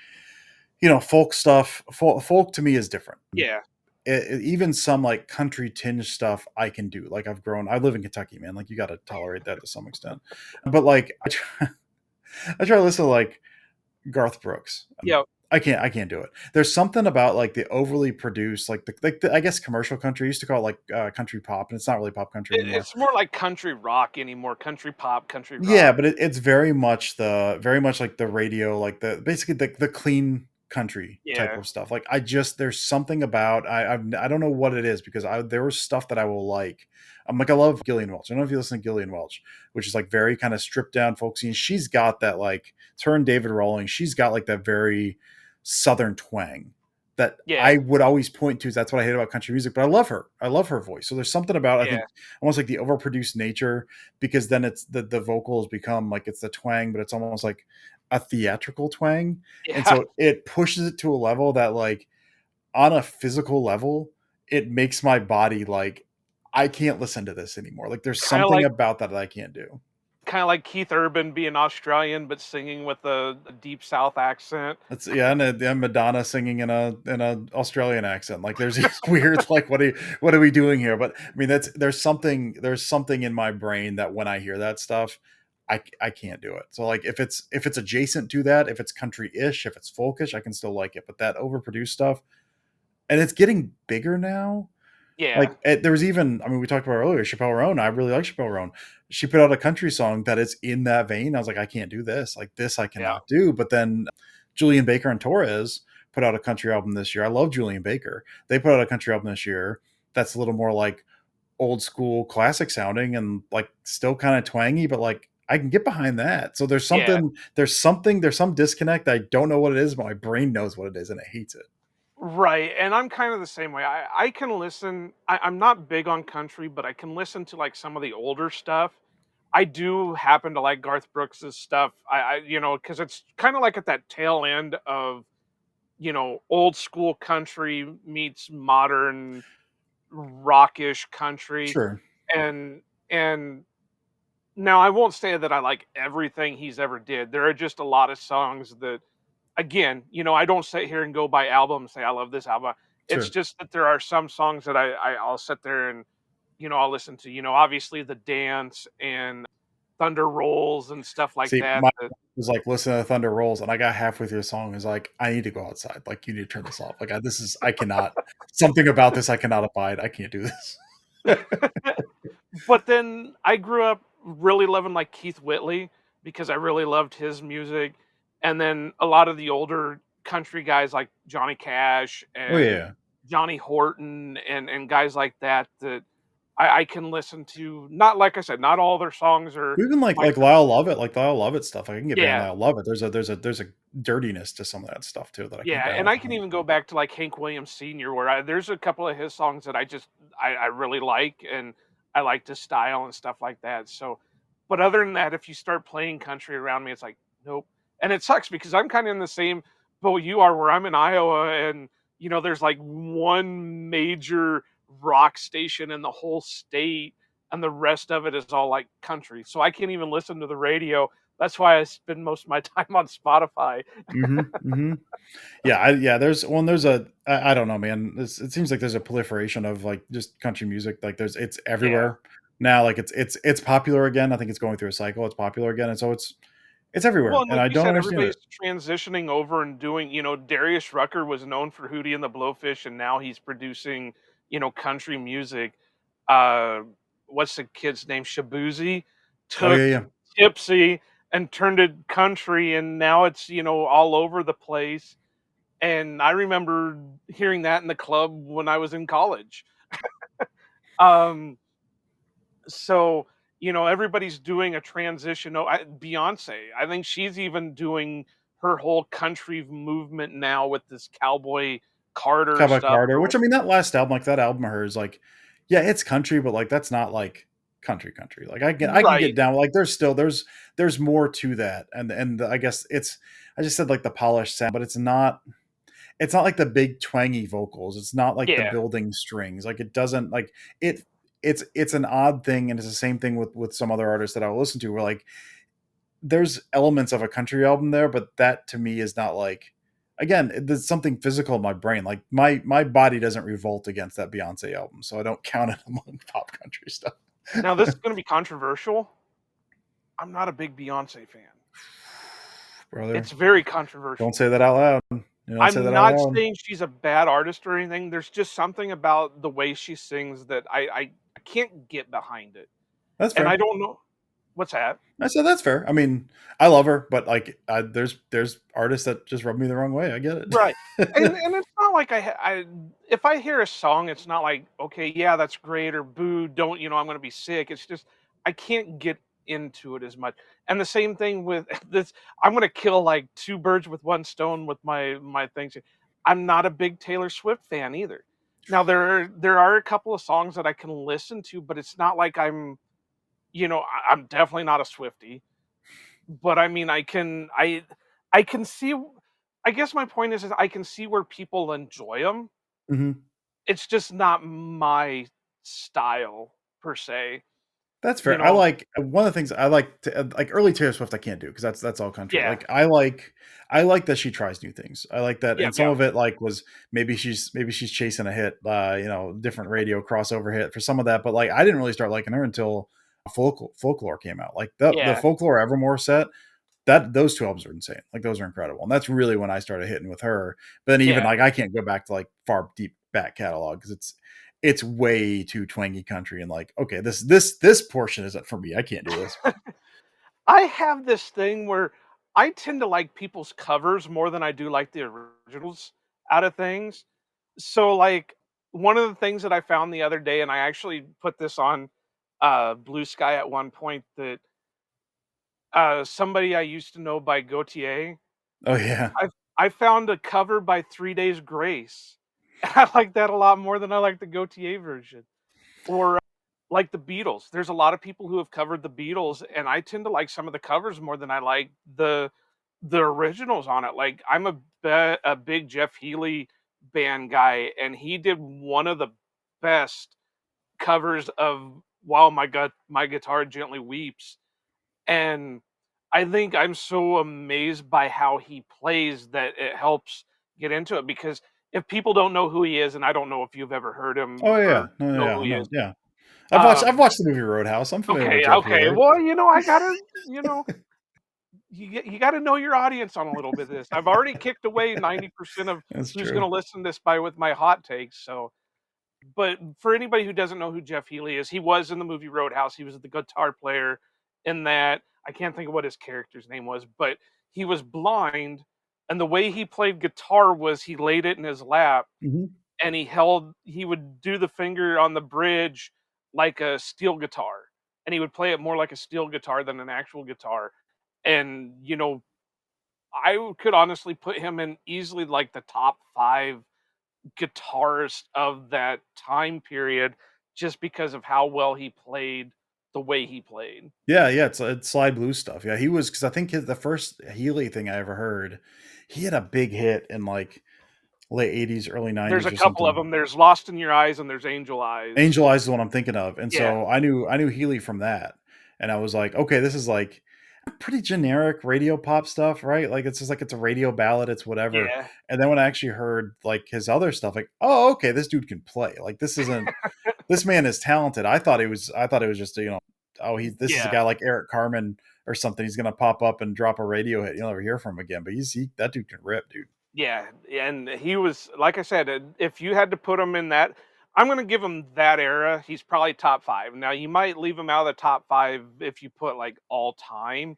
folk stuff, folk to me is different. Yeah, Even some like country tinge stuff I can do. Like I live in Kentucky, man. Like you got to tolerate that to some extent. But like I try to listen to like Garth Brooks. yeah. I can't do it. There's something about like the overly produced, like the I guess commercial country. I used to call it like country pop, and it's not really pop country anymore. It's more like country rock anymore. Country pop, country Yeah, rock. but it's very much like the radio, like the basically the clean country type Yeah, of stuff. Like I just there's something about I don't know what it is because there was stuff that I will like. I'm like I love Gillian Welch. I don't know if you listen to Gillian Welch, which is like very kind of stripped down folksy. And she's got that like it's her and David Rawlings. She's got like that very southern twang that yeah, I would always point to. That's what I hate about country music, but I love her. I love her voice. So there's something about I yeah, think almost like the overproduced nature because then it's the vocals become like it's the twang, but it's almost like a theatrical twang. And yeah. so it pushes it to a level that like on a physical level, it makes my body like I can't listen to this anymore. Like there's Kind of something like about that I can't do. kind of like Keith Urban being Australian but singing with a deep South accent. That's yeah, and Madonna singing in a Australian accent. Like there's these weird like what are we doing here? But I mean that's there's something in my brain that when I hear that stuff, I can't do it. So like if it's adjacent to that, if it's country-ish, if it's folkish, I can still like it. But that overproduced stuff, and it's getting bigger now. Yeah, Like there was even, I mean, we talked about earlier, Chappelle Roan. I really like Chappelle Roan. She put out a country song that is in that vein. I was like, I can't do this. Like this, I yeah. cannot do. But then Julian Baker and Torres put out a country album this year. I love Julian Baker. They put out a country album this year that's a little more like old school classic sounding and like still kind of twangy, but like I can get behind that. So Yeah, there's some disconnect. I don't know what it is, but my brain knows what it is and it hates it. right. And I'm kind of the same way. I can listen. I'm not big on country, but I can listen to like some of the older stuff. I do happen to like Garth Brooks's stuff. Because it's kind of like at that tail end of old school country meets modern rockish country, Sure. and and now I won't say that I like everything he's ever did. There are just a lot of songs that, again, I don't sit here and go by album and say I love this album. It's Sure. just that there are some songs that I'll sit there and I'll listen to. Obviously the dance and Thunder Rolls and stuff like See, that. my was like, "Listen to Thunder Rolls," and I got halfway through the song, is like, "I need to go outside, like, you need to turn this off." Like, this is I cannot something about this I cannot abide, I can't do this. But then I grew up really loving like Keith Whitley because I really loved his music. And then a lot of the older country guys like Johnny Cash Oh, and yeah. Johnny Horton and guys like that that I can listen to. Not like I said, not all their songs are Even my Like Lyle Lovett stuff, like, I can get behind yeah, Lyle Lovett. There's a dirtiness to some of that stuff too that I can yeah, get down and with I can 100. even go back to like Hank Williams Sr. where there's a couple of his songs that I really like and I like the style and stuff like that. So, but other than that, if you start playing country around me, it's like nope. And it sucks because I'm kind of in the same boat you are, where I'm in Iowa, and there's like one major rock station in the whole state, and the rest of it is all like country. So I can't even listen to the radio. That's why I spend most of my time on Spotify. Mhm, mhm. Yeah, I don't know, man. It seems like there's a proliferation of like just country music. Like it's Yeah. everywhere now. Like it's popular again. I think it's going through a cycle. It's popular again, and so it's Well, everywhere, and and like I you don't said, understand everybody's it. transitioning over and doing, Darius Rucker was known for Hootie and the Blowfish, and now he's producing, country music. Uh, what's the kid's name? Shabuzi Oh yeah, took yeah. Tipsy and turned it country, and now it's, all over the place. And I remember hearing that in the club when I was in college. Um, so everybody's doing a transition. Beyonce, I think she's even doing her whole country movement now with this Cowboy Carter Cowboy stuff Carter, or which I mean, that last album, like that album of hers, like, yeah, it's country, but like that's not like country. Like I can get right. down. Like there's more to that, and I guess it's I just said like the polished sound, but it's not like the big twangy vocals. It's not like the Yeah. building strings. Like it doesn't like it. It's an odd thing, and it's the same thing with some other artists that I will listen to. Where like there's elements of a country album there, but that to me is not like again, there's something physical in my brain. Like my body doesn't revolt against that Beyonce album, so I don't count it among pop country stuff. Now this is going to be controversial. I'm not a big Beyonce fan. Brother, It's very controversial. don't say that out loud. You don't say I'm that out not loud. saying she's a bad artist or anything. There's just something about the way she sings that I can't get behind it. That's And I fair. don't know what's that. I said that's fair. I mean, I love her, but like, there's artists that just rub me the wrong way. I get Right. it. And it's not like I if I hear a song, it's not like, "Okay, yeah, that's great," or "Boo, don't, I'm gonna be sick." It's just I can't get into it as much. And the same thing with this I'm gonna kill, like, 2 birds with 1 stone with my things here. I'm not a big Taylor Swift fan either. Now there are a couple of songs that I can listen to, but it's not like I'm definitely not a Swiftie. But I mean, I can see I guess my point is I can see where people enjoy them. Mhm. It's just not my style per se. That's You fair. I know? like one of the things I like to like early Taylor Swift. I can't do because that's all country. Yeah. Like I like that she tries new things. I like that, Yep, and some yep. of it like was maybe she's chasing a hit, different radio crossover hit for some of that. But like I didn't really start liking her until folklore came out. Like the Yeah, folklore Evermore set, that those two albums are insane. Like those are incredible, and that's really when I started hitting with her. But then even yeah. like I can't go back to like far deep back catalog because it's way too twangy country and like okay this portion isn't for me. I can't do this. I have this thing where I tend to like people's covers more than I do like the originals out of things. So, like, one of the things that I found the other day, and I actually put this on Blue Sky at one point, that somebody I used to know by Gautier, Oh yeah. I I found a cover by 3 Days Grace. I like that a lot more than I like the Gautier version. Or like the Beatles. There's a lot of people who have covered the Beatles, and I tend to like some of the covers more than I like the originals on it. Like I'm a big Jeff Healey band guy, and he did one of the best covers of "While My Guitar Gently Weeps," and I think I'm so amazed by how he plays that it helps get into it. Because if people don't know who he is, and I don't know if you've ever heard him Oh or yeah. No, know yeah, who he no, is. yeah. I've Um, watched the movie Roadhouse. I'm familiar with Okay, Jeff okay. Healey. Well, I gotta, you know, you gotta know your audience on a little bit of this. I've already kicked away 90% of That's who's true. gonna listen to this by with my hot takes. So, but for anybody who doesn't know who Jeff Healey is, he was in the movie Roadhouse. He was the guitar player in that. I can't think of what his character's name was, but he was blind, and the way he played guitar was he laid it in his lap Mhm. and he would do the finger on the bridge like a steel guitar, and he would play it more like a steel guitar than an actual guitar. And I could honestly put him in easily like the top 5 guitarist of that time period, just because of how well he played the way he played. Yeah, yeah, it's slide blues stuff. Yeah, he was because I think the first Healy thing I ever heard, he had a big hit in like late '80s, early There's '90s a or couple of something. them. There's Lost in Your Eyes and there's Angel Eyes. Angel Eyes is the one I'm thinking of, and Yeah, so I knew Healy from that, and I was like, okay, this is like pretty generic radio pop stuff, right? Like it's just like it's a radio ballad, it's whatever. yeah, And then when I actually heard like his other stuff, like, oh, okay, this dude can play. Like this man is talented. I thought it was just oh this is a yeah. guy like Eric Carmen or something. He's gonna pop up and drop a radio hit. You'll never hear from him again. But that dude can rip, dude. Yeah, and he was like I said, if you had to put him in that, I'm gonna give him that era. He's probably top 5. Now you might leave him out of the top 5 if you put like all time,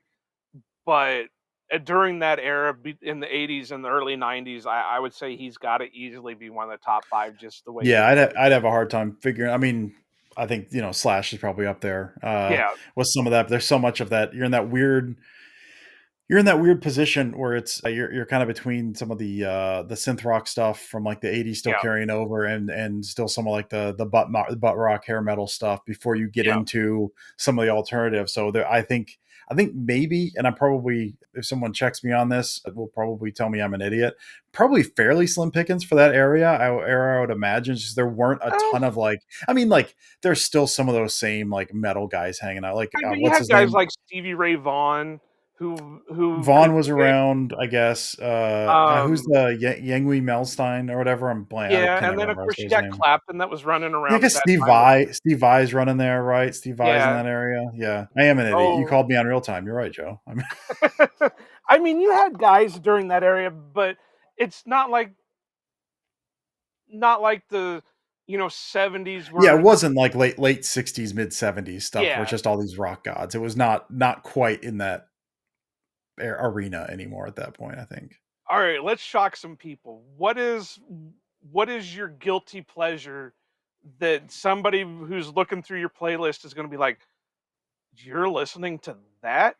but during that era in the 80s and the early 90s, I would say he's got to easily be one of the top 5 just the way he Yeah, played. I'd have a hard time figuring. I mean, I think Slash is probably up there Yeah, with some of that. But there's so much of that. You're in that weird position where it's you're kind of between some of the synth rock stuff from like the '80s still yeah, carrying over, and still some of like the butt rock hair metal stuff before you get yeah. into some of the alternatives. So there, I think maybe, and I'm probably if someone checks me on this, will probably tell me I'm an idiot. Probably fairly slim pickings for that era. I would imagine just there weren't a Uh, ton of like. I mean, like there's still some of those same like metal guys hanging out. Like but you what's had his guys name? like Stevie Ray Vaughan who Vaughn could was play. around, I guess. Who's Um, the Yangwi Melstein or whatever? I yeah, can and never then of remember course you his got name. Clapton that was running Yeah, I around at guess that time with. Steve Vai's running there, right? Steve Vai's in Yeah. that area. Yeah, I am an idiot. You Oh, called me on real time. You're right, Joe. I mean, I mean, you had guys during that area, but it's not like the 70s yeah, it where wasn't like late '60s, mid '70s stuff where it's yeah. just all these rock gods. It was not quite in that arena anymore at that point. I think. All right, let's shock some people. What is your guilty pleasure that somebody who's looking through your playlist is going to be like, "You're listening to that?"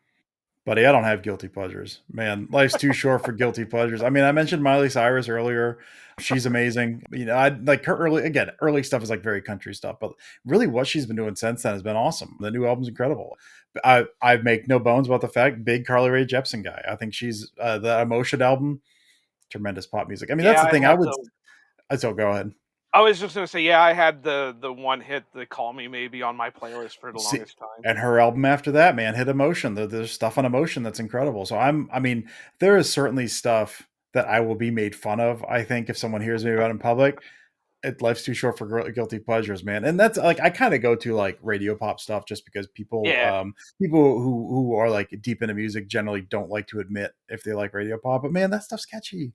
Buddy, I don't have guilty pleasures. Man, life's too short for guilty pleasures. I mean, I mentioned Miley Cyrus earlier. She's amazing. I like her early stuff is like very country stuff, but really what she's been doing since then has been awesome. The new album's incredible. I make no bones about the fact, big Carly Rae Jepsen guy. I think she's the Emotion album, tremendous pop music. I mean, that's Yeah, the I thing have those. so go ahead. I was just gonna say, yeah, I had the one hit, the "Call Me Maybe" on my playlist for the See, longest time. and her album after that, man, hit Emotion. There's stuff on Emotion that's incredible. So I mean, there is certainly stuff that I will be made fun of. I think if someone hears me about in public, life's too short for guilty pleasures, man. And that's like I kind of go to like radio pop stuff just because Yeah. people who are like deep into music generally don't like to admit if they like radio pop. But man, that stuff's catchy.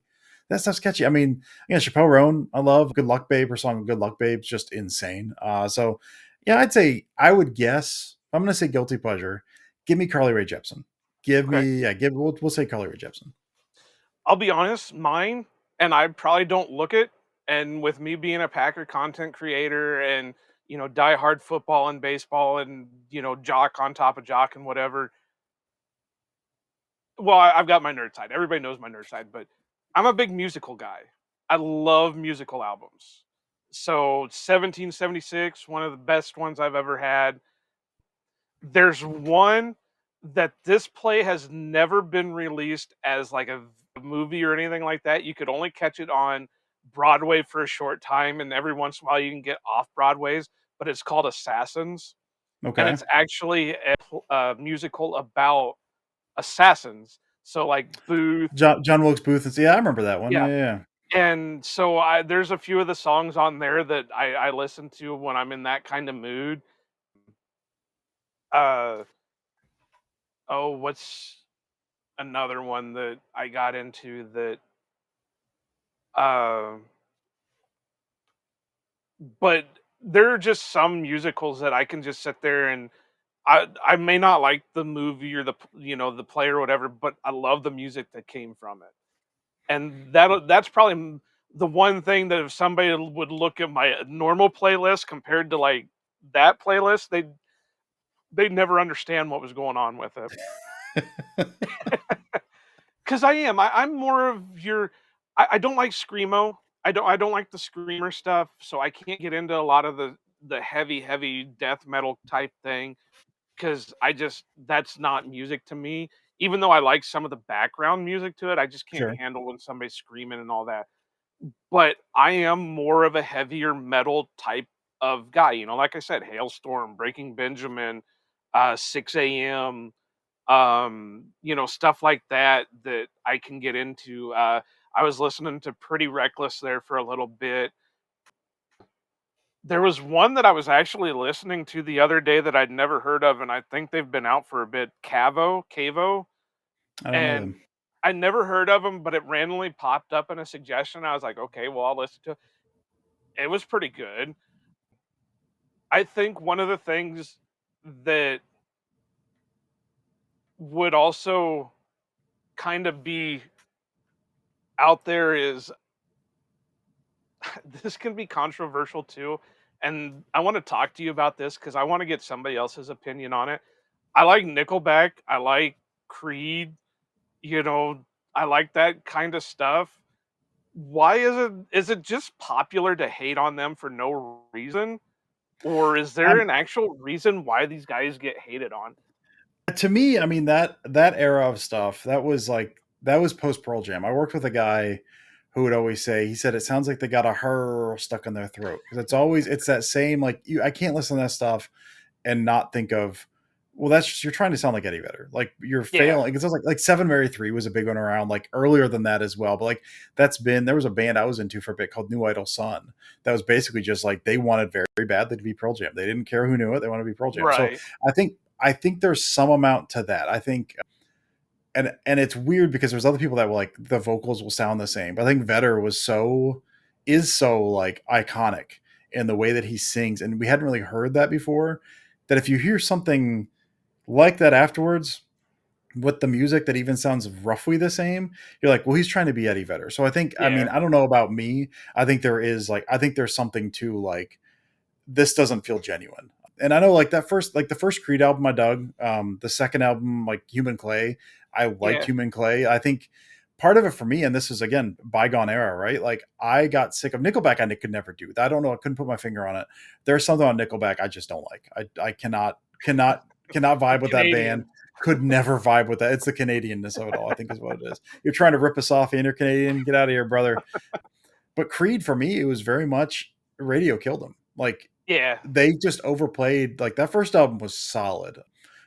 That stuff's catchy. I mean, yeah, Chappelle Roan, I love Good Luck Babe. Her song Good Luck Babe's just insane. So yeah, I'd say I would guess I'm gonna say guilty pleasure. Give me Carly Rae Jepsen. Give Okay. me yeah, we'll say Carly Rae Jepsen. I'll be honest, mine, and I probably don't look it, and with me being a Packer content creator and, diehard football and baseball and, jock on top of jock and whatever. Well, I've got my nerd side. Everybody knows my nerd side, but I'm a big musical guy. I love musical albums. So 1776, one of the best ones I've ever had. There's one that this play has never been released as like a movie or anything like that. You could only catch it on Broadway for a short time, and every once in a while you can get off Broadways, but it's called Assassins, and Okay. it's actually a musical about assassins. So like Booth, John Wilkes Booth. Yeah, I remember that one. yeah. Yeah. And so there's a few of the songs on there that I listen to when I'm in that kind of mood. Uh, oh, what's another one that I got into that, uh, but there are just some musicals that I can just sit there and I may not like the movie or the play or whatever, but I love the music that came from it. And that's probably the one thing that if somebody would look at my normal playlist compared to like that playlist, they'd never understand what was going on with it. Because I'm more of your. I don't like screamo. I don't like the screamer stuff. So I can't get into a lot of the heavy death metal type thing because that's not music to me. Even though I like some of the background music to it, I just can't Sure. handle when somebody's screaming and all that. But I am more of a heavier metal type of guy. Like I said, Hailstorm, Breaking Benjamin, 6 a.m., stuff like that I can get into. I was listening to Pretty Reckless there for a little bit. There was one that I was actually listening to the other day that I'd never heard of, and I think they've been out for a bit. Cavo, I don't know and them. I never heard of them, but it randomly popped up in a suggestion. I was like, okay, well, I'll listen to it. It was pretty good. I think one of the things that would also kind of be out there is this can be controversial too. And I want to talk to you about this because I want to get somebody else's opinion on it. I like Nickelback. I like Creed. You know, I like that kind of stuff. Why is it just popular to hate on them for no reason? Or is there Um, an actual reason why these guys get hated on? to me, I mean that era of stuff that was post Pearl Jam. I worked with a guy who would always say he said it sounds like they got a her stuck in their throat because it's that same like I can't listen to that stuff and not think of well that's just you're trying to sound like Eddie Vedder like you're Yeah, failing. It sounds like Seven Mary 3 was a big one around like earlier than that as well, but like there was a band I was into for a bit called New Idle Sun that was basically just like they wanted very badly to be Pearl Jam. They didn't care who knew it, they wanted to be Pearl Jam. So right. I think there's some amount to that. I think and it's weird because there's other people that will like the vocals will sound the same. But I think Vedder is so like iconic in the way that he sings, and we hadn't really heard that before. That if you hear something like that afterwards with the music that even sounds roughly the same, you're like, well, he's trying to be Eddie Vedder. So I think, I Yeah, mean, I don't know about me. I think there's something to like this doesn't feel genuine. And I know like the first Creed album I dug, the second album like Human Clay, I liked yeah, Human Clay. I think part of it for me, and this is again bygone era, right? Like I got sick of Nickelback. I could never do that. I don't know. I couldn't put my finger on it. There's something on Nickelback I just don't like. I cannot the vibe with that band. Canadian. Could never vibe with that. It's the Canadianness of it all. I think is what it is. You're trying to rip us off, and you're Canadian. Get out of here, brother. But Creed for me, it was very much. radio killed them. Like Yeah. they just overplayed. Like that first album was solid.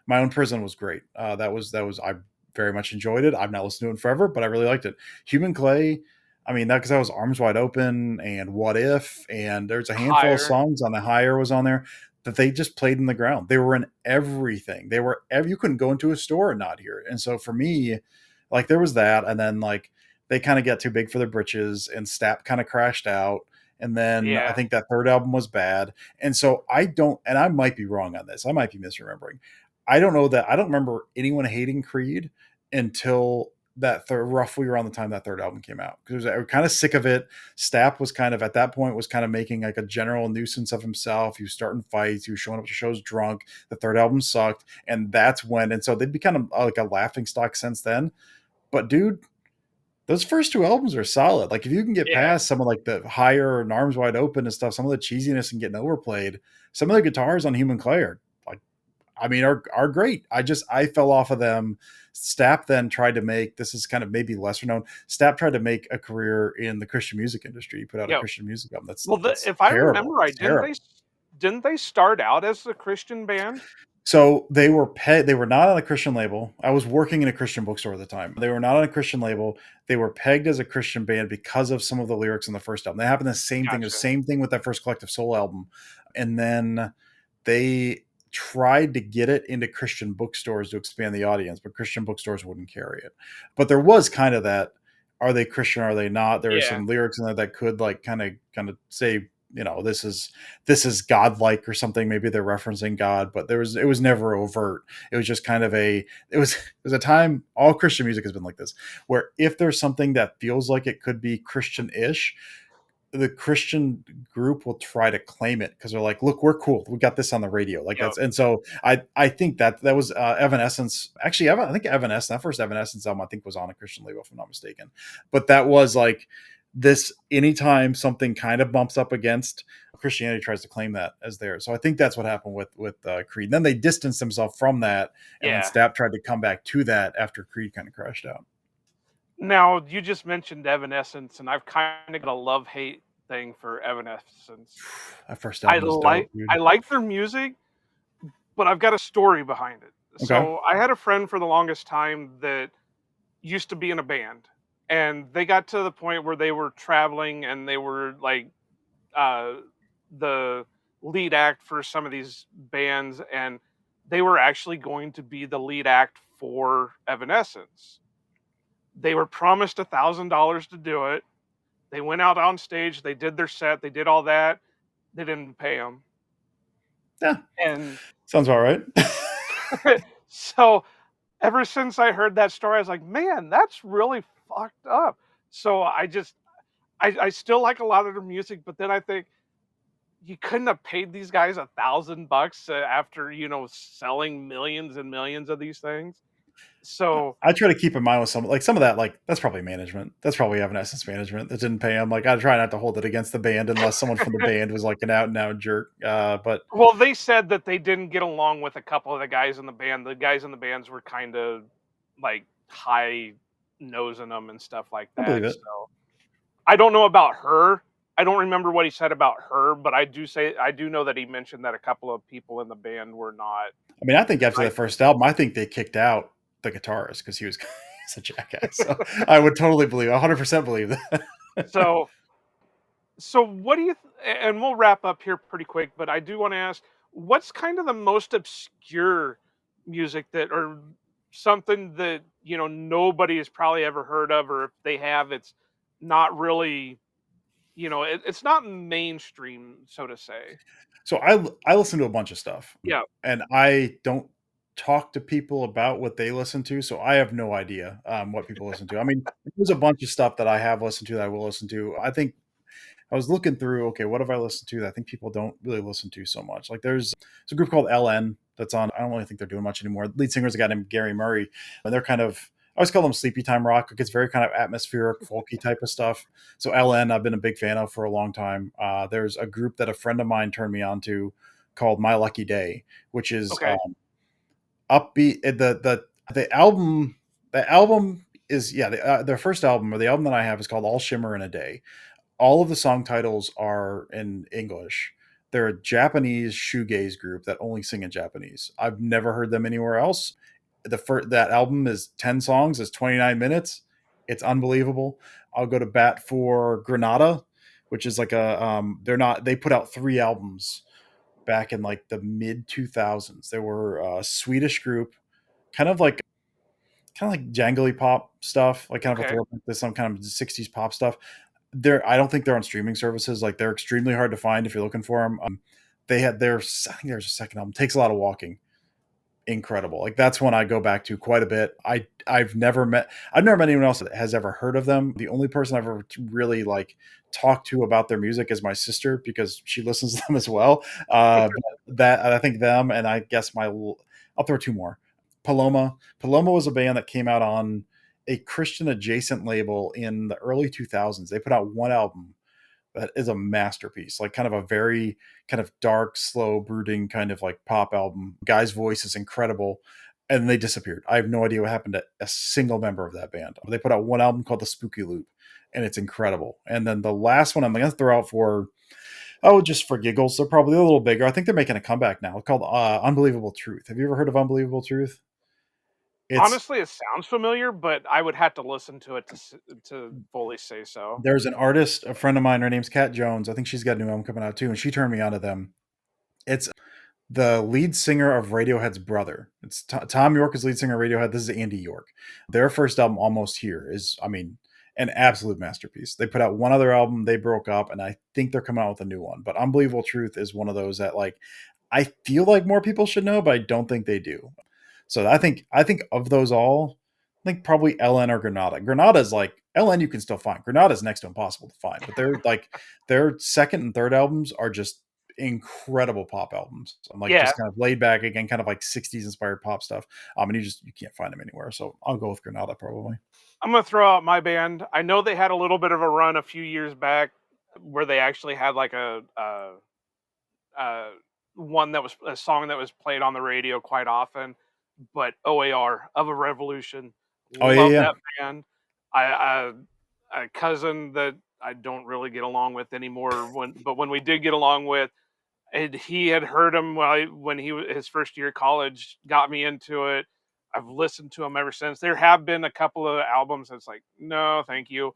My Own Prison was great. That was I very much enjoyed it. I've not listened to it in forever, but I really liked it. Human Clay. I mean, that because I was Arms Wide Open and What If, and there's a handful of Higher. songs on the Higher was on there that they just played in the ground. They were in everything. You couldn't go into a store and not hear it. And so for me, like there was that, and then like they kind of got too big for their britches, and Stapp kind of crashed out. And then I Yeah. think that third album was bad. And so I don't, and I might be wrong on this. I might be misremembering. I don't know that I don't remember anyone hating Creed until that third, roughly around the time that third album came out, because I was kind of sick of it. Stapp was kind of at that point was kind of making like a general nuisance of himself. He was starting fights. He was showing up to shows drunk. The third album sucked, and that's when. And so they've become like a laughing stock since then. But dude, those first two albums are solid. Like if you can get Yeah. past some of like the Higher and Arms Wide Open and stuff, some of the cheesiness and getting overplayed, some of the guitars on Human Clay are like, I mean, are great. I fell off of them. Stapp then tried to make, this is kind of maybe lesser known. Stapp tried to make a career in the Christian music industry. He put out a Yeah. Christian music album. Well, That's if I terrible. remember right, It's terrible. didn't they start out as a Christian band? So they were not on a Christian label. I was working in a Christian bookstore at the time. They were not on a Christian label. They were pegged as a Christian band because of some of the lyrics in the first album. They happened the same thing. The Gotcha. same thing with that first Collective Soul album. And then they tried to get it into Christian bookstores to expand the audience, but Christian bookstores wouldn't carry it. But there was kind of that, are they Christian, are they not? There are Yeah. some lyrics in there that could like kind of say, you know, this is godlike or something. Maybe they're referencing God, but it was never overt. It was just kind of it was a time, all Christian music has been like this, where if there's something that feels like it could be Christian-ish, the Christian group will try to claim it because they're like, look, we're cool. We got this on the radio. Like Yep. that's, and so I think that was Evanescence. Actually, I think Evanescence, that first Evanescence album, I think was on a Christian label, if I'm not mistaken. But that was like this, anytime something kind of bumps up against Christianity tries to claim that as theirs. So I think that's what happened with Creed. And then they distanced themselves from that. And then Yeah. Stapp tried to come back to that after Creed kind of crashed out. Now, you just mentioned Evanescence, and I've kind of got a love-hate thing for Evanescence. That first album was dope, dude. I like their music, but I've got a story behind it. Okay. So I had a friend for the longest time that used to be in a band, and they got to the point where they were traveling and they were like uh, the lead act for some of these bands, and they were actually going to be the lead act for Evanescence. They were promised $1,000 to do it. They went out on stage, they did their set, they did all that. They didn't pay them, Yeah. and Sounds about right. so ever since I heard that story, I was like, man, that's really fucked up. So I still like a lot of their music, but then I think you couldn't have paid these guys $1,000 after selling millions and millions of these things. So I try to keep in mind with some of that, like that's probably management. That's probably Evanescence management that didn't pay him. Like I try not to hold it against the band unless someone from the band was like an out and out jerk. But well, they said that they didn't get along with a couple of the guys in the band. The guys in the bands were kind of like high nosing them and stuff like I believe that. it. So I don't know about her. I don't remember what he said about her, but I do know that he mentioned that a couple of people in the band were not. I mean, I think after the Right. first album, I think they kicked out the guitarist because he was he's a jackass. So I would totally believe, 100% believe that. So what do you? And we'll wrap up here pretty quick, but I do want to ask, what's kind of the most obscure music that, or something that nobody has probably ever heard of, or if they have, it's not really, it's not mainstream, so to say. So I listen to a bunch of stuff, Yeah. and I don't talk to people about what they listen to, so I have no idea what people listen to. I mean, there's a bunch of stuff that I have listened to that I will listen to. I think I was looking through, okay, what have I listened to that I think people don't really listen to so much? Like there's a group called LN that's on. I don't really think they're doing much anymore. Lead singer's a guy named Gary Murray, and they're kind of, I always call them sleepy time rock. It's very kind of atmospheric, folky type of stuff. So LN, I've been a big fan of for a long time. There's a group that a friend of mine turned me on to called My Lucky Day, which is Okay. upbeat. The album is, yeah, their first album, or the album that I have, is called All Shimmer in a Day. all of the song titles are in English. They're a Japanese shoegaze group that only sing in Japanese. I've never heard them anywhere else. That album is 10 songs, it's 29 minutes. It's unbelievable. I'll go to bat for Granada, which is like they put out 3 albums back in like the mid 2000s. They were a Swedish group, kind of like jangly pop stuff, like kind of a Okay. throwback to some kind of 60s pop stuff. I don't think they're on streaming services. Like they're extremely hard to find if you're looking for them. They had their, I think there's a second album. Takes a lot of walking. Incredible. Like that's one I go back to quite a bit. I've never met anyone else that has ever heard of them. The only person I've ever really like talked to about their music is my sister because she listens to them as well. But that I think them, and I guess I'll throw 2 more. Paloma. Paloma was a band that came out on a Christian adjacent label in the early 2000s. They put out 1 album that is a masterpiece, like kind of a very kind of dark, slow, brooding kind of like pop album. Guy's voice is incredible, and they disappeared. I have no idea what happened to a single member of that band. They put out 1 album called The Spooky Loop, and it's incredible. And then the last one I'm going to throw out for, oh, just for giggles, they're probably a little bigger. I think they're making a comeback now. It's called Unbelievable Truth. Have you ever heard of Unbelievable Truth? It's Honestly, it sounds familiar, but I would have to listen to it to fully say so. There's an artist, a friend of mine. Her name's Kat Jones. I think she's got a new album coming out too, and she turned me on to them. It's the lead singer of Radiohead's brother. It's Tom York is lead singer of Radiohead. This is Andy York. Their first album, Almost Here, is, I mean, an absolute masterpiece. They put out 1 other album, they broke up, and I think they're coming out with a new one. But Unbelievable Truth is one of those that like I feel like more people should know, but I don't think they do. So I think of those all, I think probably LN or Granada. Granada's like LN you can still find. Granada's next to impossible to find, but they're like their second and third albums are just incredible pop albums. I'm like Yeah, just kind of laid back again, kind of like 60s inspired pop stuff. And you can't find them anywhere. So I'll go with Granada probably. I'm gonna throw out my band. I know they had a little bit of a run a few years back where they actually had like uh, one that was a song that was played on the radio quite often. But OAR of a Revolution, Oh yeah, love yeah. that band. I a cousin that I don't really get along with anymore. When we did get along with, and he had heard him when he was his first year of college, got me into it. I've listened to him ever since. There have been a couple of albums that's like, no, thank you.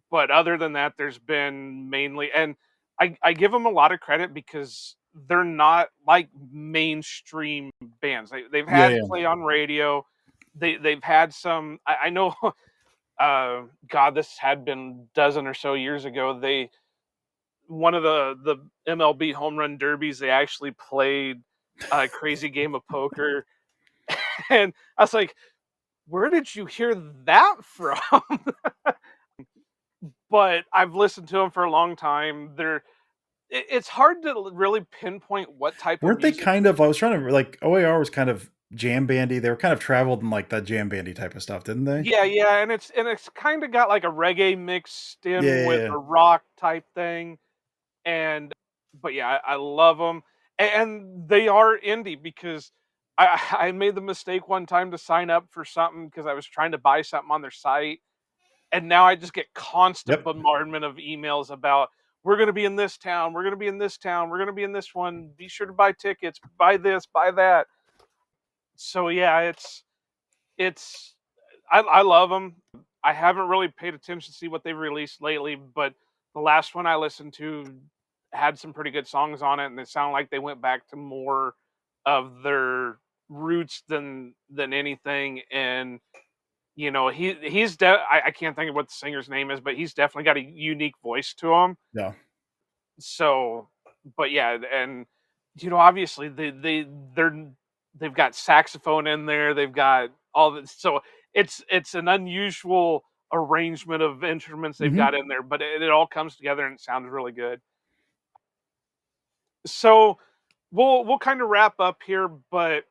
But other than that, there's been mainly, and I give them a lot of credit because they're not like mainstream bands. They've Yeah, had yeah. play on radio. They've had some. I know. God, this had been dozen or so years ago. They one of the MLB home run derbies. They actually played a crazy game of poker, and I was like, "Where did you hear that from?" But I've listened to them for a long time. It's hard to really pinpoint what type of Weren't they music. kind of I was trying to like OAR was kind of jam bandy. They were kind of traveled in like that jam bandy type of stuff, didn't they? Yeah, yeah, and it's kinda got like a reggae mixed Yeah, in yeah, with yeah. a rock type thing, and but yeah, I love 'em, and they are indie because I made the mistake one time to sign up for something because I was trying to buy something on their site, and now I just get constant Yep. bombardment of emails about, "We're gonna be in this town, we're gonna be in this town, we're gonna be in this one, be sure to buy tickets, buy this, buy that." So, yeah, it's I love them. I haven't really paid attention to see what they've released lately, but the last one I listened to had some pretty good songs on it, and it sounded like they went back to more of their roots than anything. And I can't think of what the singer's name is, but he's definitely got a unique voice to him. Yeah. So, but yeah, and obviously they've got saxophone in there, they've got all this, so it's an unusual arrangement of instruments they've got Mhm. in there, but it all comes together and it sounds really good. So we'll kind of wrap up here, but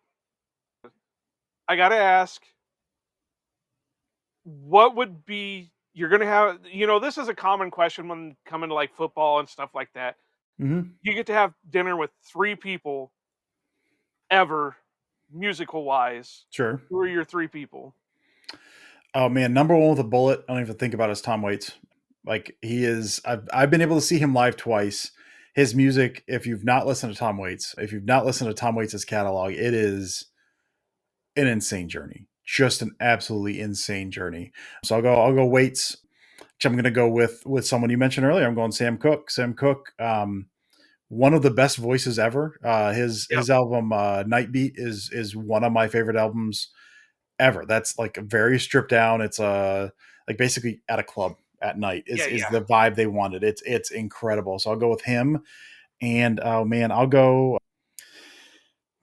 I gotta ask, what would be you're gonna have this is a common question when coming to like football and stuff like that. Mhm. You get to have dinner with 3 people ever, musical wise. Sure. Who are your 3 people? Oh man, number one with a bullet. I don't even think about it, is Tom Waits. Like he is, I've been able to see him live twice. His music, if you've not listened to Tom Waits, if you've not listened to Tom Waits' catalog, it is an insane journey. Just an absolutely insane journey. So I'll go Waits. Which I'm gonna go with someone you mentioned earlier. I'm going Sam Cooke. Sam Cooke, one of the best voices ever. His Yep. album Night Beat is one of my favorite albums ever. That's like very stripped down. It's like basically at a club at night Yeah, is yeah. the vibe they wanted. It's incredible. So I'll go with him. And oh man, I'll go.